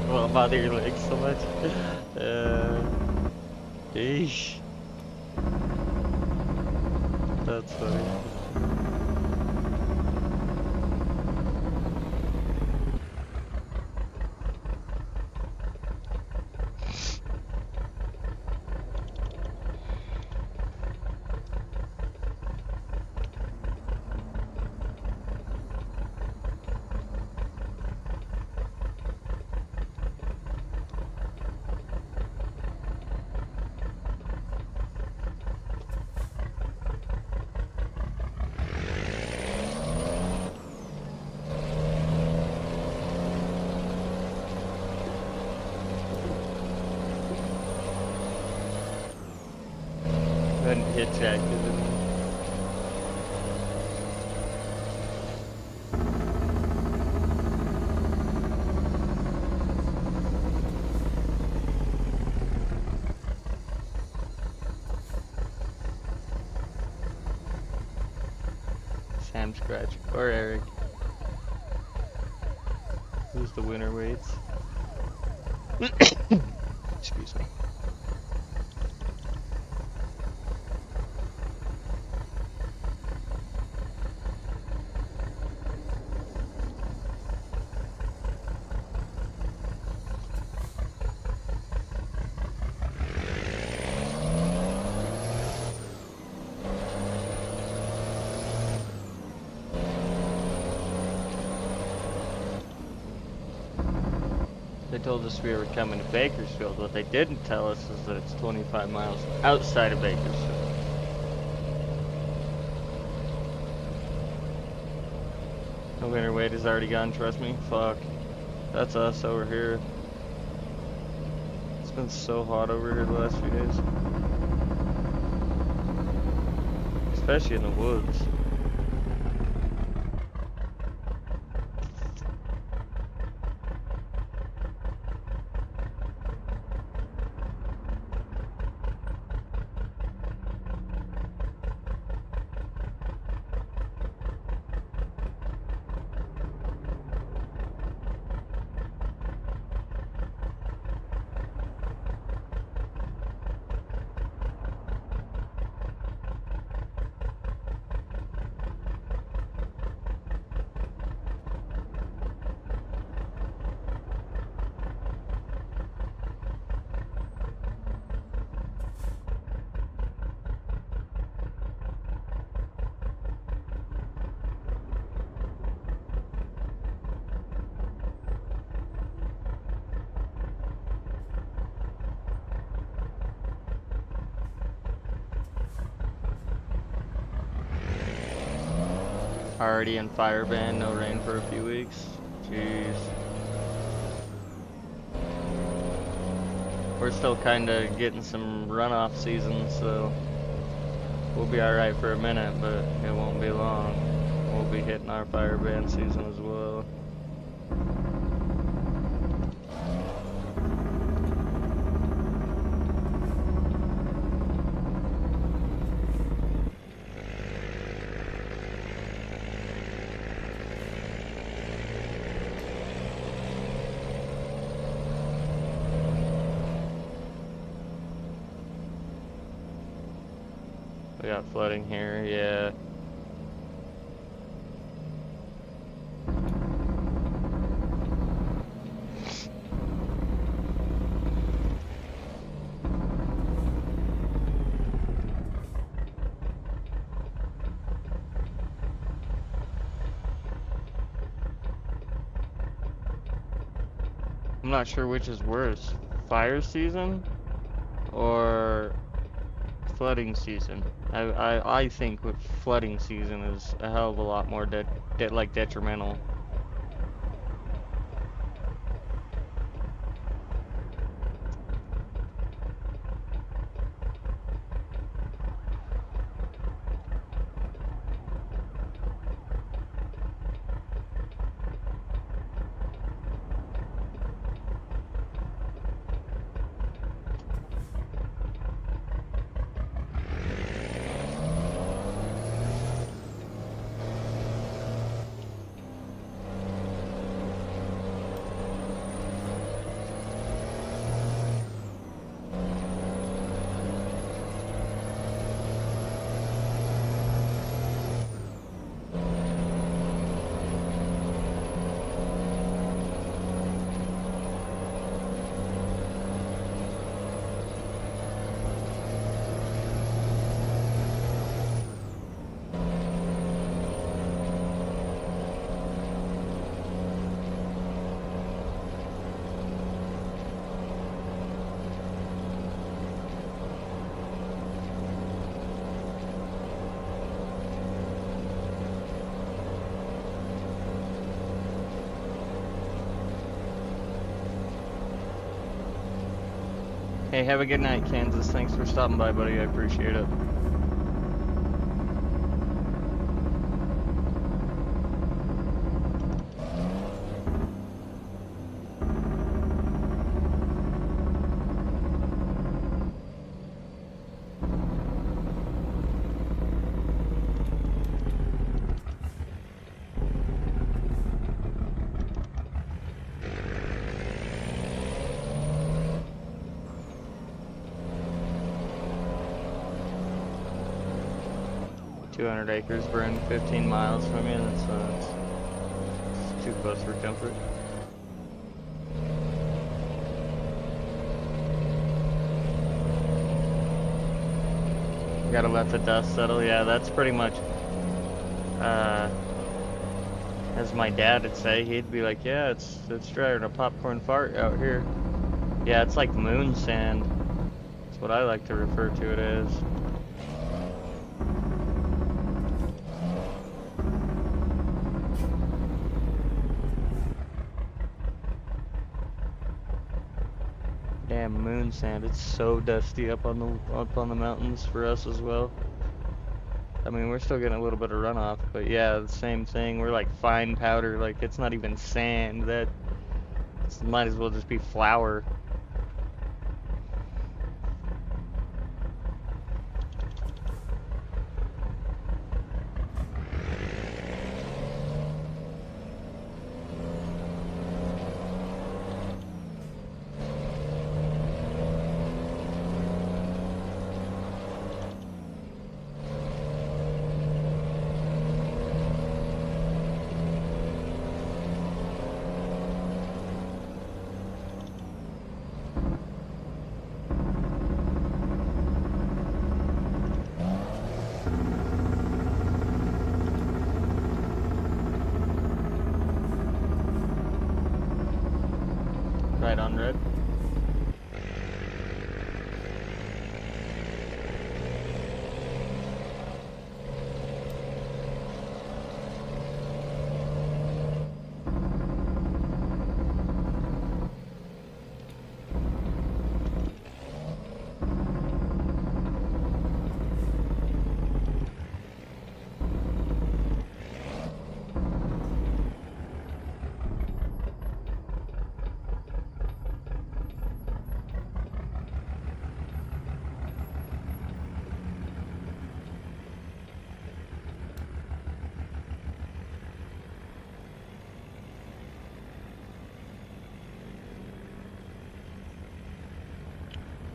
Well, bother your legs so much. Eesh. That's funny. Couldn't hit Jack, is it? Sam Scratch or Eric. Who's the winner weights? Excuse me. They told us we were coming to Bakersfield. What they didn't tell us is that it's 25 miles outside of Bakersfield. The winter weight is already gone, trust me. Fuck. That's us over here. It's been so hot over here the last few days. Especially in the woods. Already in fire ban, no rain for a few weeks. Jeez. We're still kind of getting some runoff season, so we'll be alright for a minute, but it won't be long. We'll be hitting our fire ban season as well. We got flooding here, yeah. I'm not sure which is worse, fire season or flooding season. I think with flooding season is a hell of a lot more detrimental. Hey, have a good night, Kansas. Thanks for stopping by, buddy. I appreciate it. "200 acres burned 15 miles from you. It's too close for comfort." Gotta let the dust settle. Yeah, that's pretty much, as my dad would say, he'd be like, "Yeah, it's drier than a popcorn fart out here." Yeah, it's like moon sand. That's what I like to refer to it as. Damn moon sand, it's so dusty up on the mountains for us as well. I mean, we're still getting a little bit of runoff, but yeah, the same thing. We're like fine powder, like it's not even sand. That might as well just be flour. Right on red.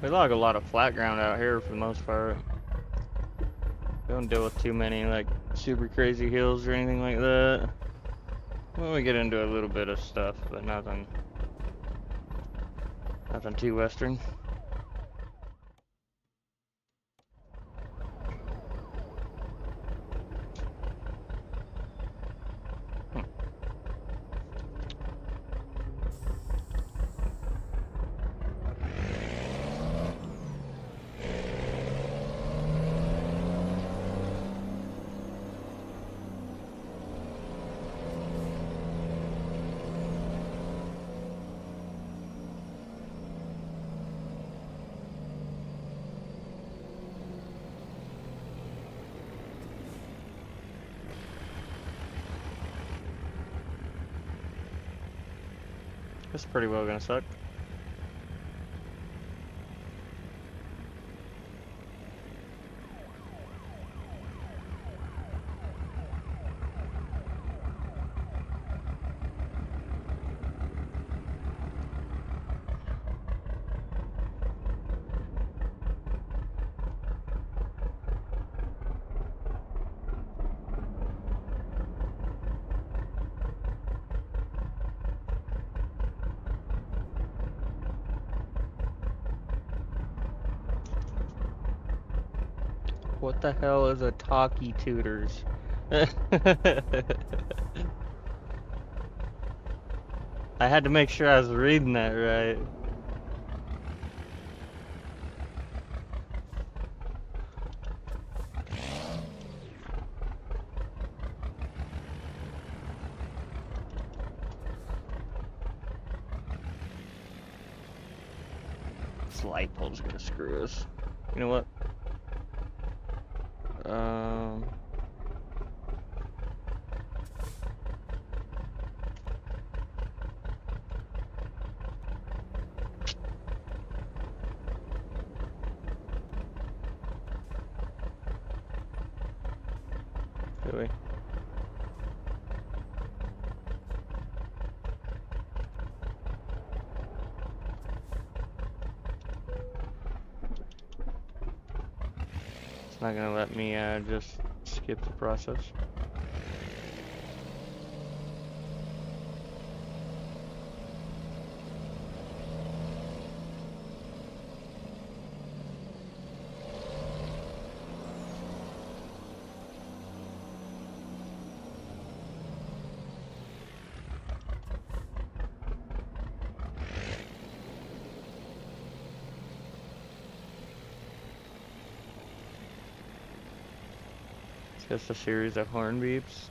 We log a lot of flat ground out here for the most part. We don't deal with too many like super crazy hills or anything like that. Well, we get into a little bit of stuff, but nothing too western. It's pretty well gonna suck. What the hell is a talkie tutors? I had to make sure I was reading that right. This light pole's gonna screw us. You know what? Really? It's not gonna let me just skip the process. Just a series of horn beeps.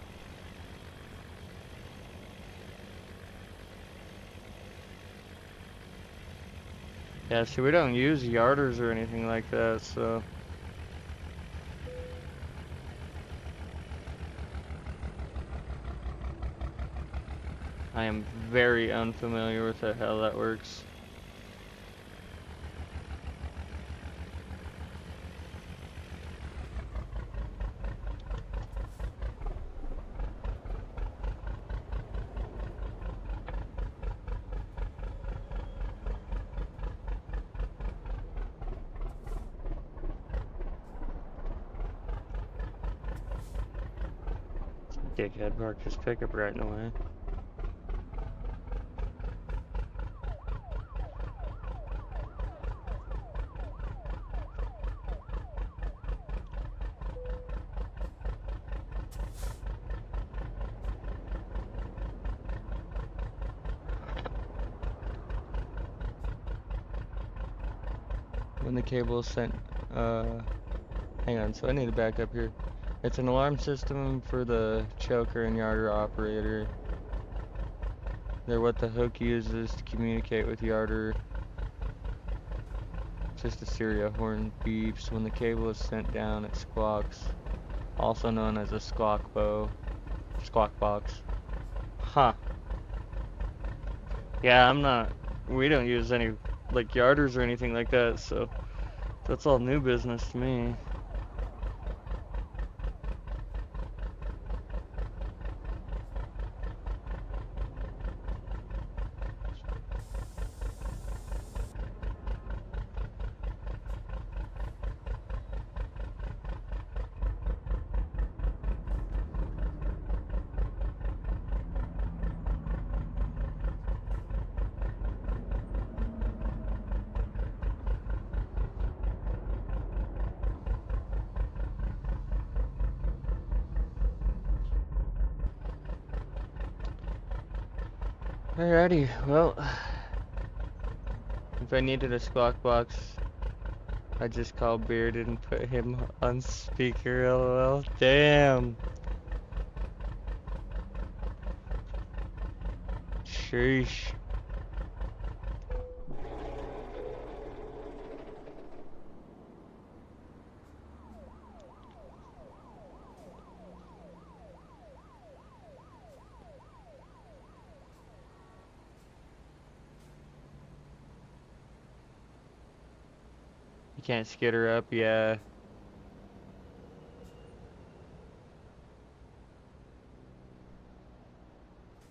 Yeah, see, we don't use yarders or anything like that, so. I am very unfamiliar with how that works. Dickhead parked his pickup right in the way. When the cable is sent, hang on, so I need to back up here. It's an alarm system for the choker and yarder operator. They're what the hook uses to communicate with yarder. Just a series of horn beeps. When the cable is sent down, it squawks. Also known as a squawk box. Huh. Yeah, we don't use any like yarders or anything like that, so that's all new business to me. Alrighty, well, if I needed a squawk box, I just call Bearded and put him on speaker, lol. Damn. Sheesh. You can't skid her up, yeah.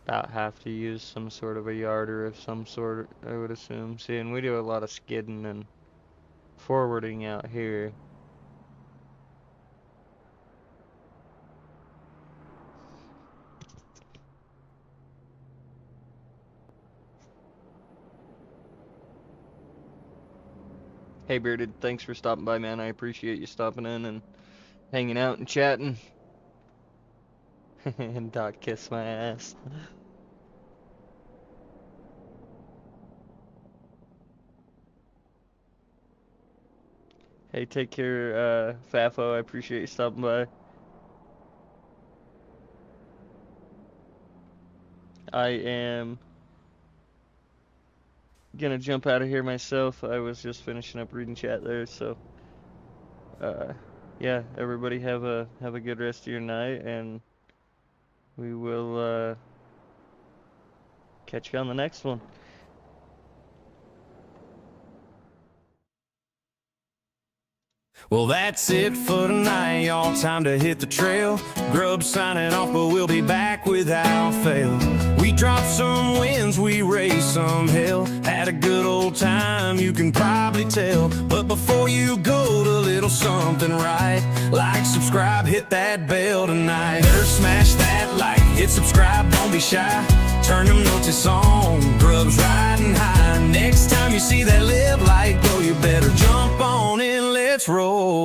About have to use some sort of a yarder of some sort, I would assume. See, and we do a lot of skidding and forwarding out here. Hey Bearded, thanks for stopping by, man. I appreciate you stopping in and hanging out and chatting. And Doc kiss my ass. Hey, take care, Fafo. I appreciate you stopping by. I am gonna jump out of here myself. I was just finishing up reading chat there, so yeah, everybody have a good rest of your night, and we will catch you on the next one. Well, that's it for tonight, y'all. Time to hit the trail. Grub signing off, but we'll be back without fail. We dropped some wins, we raised some hell. Had a good old time, you can probably tell. But before you go, do a little something right. Like, subscribe, hit that bell tonight. Better smash that like, hit subscribe, don't be shy. Turn them notices on, Grub's riding high. Next time you see that live light glow, you better jump on in, let's roll.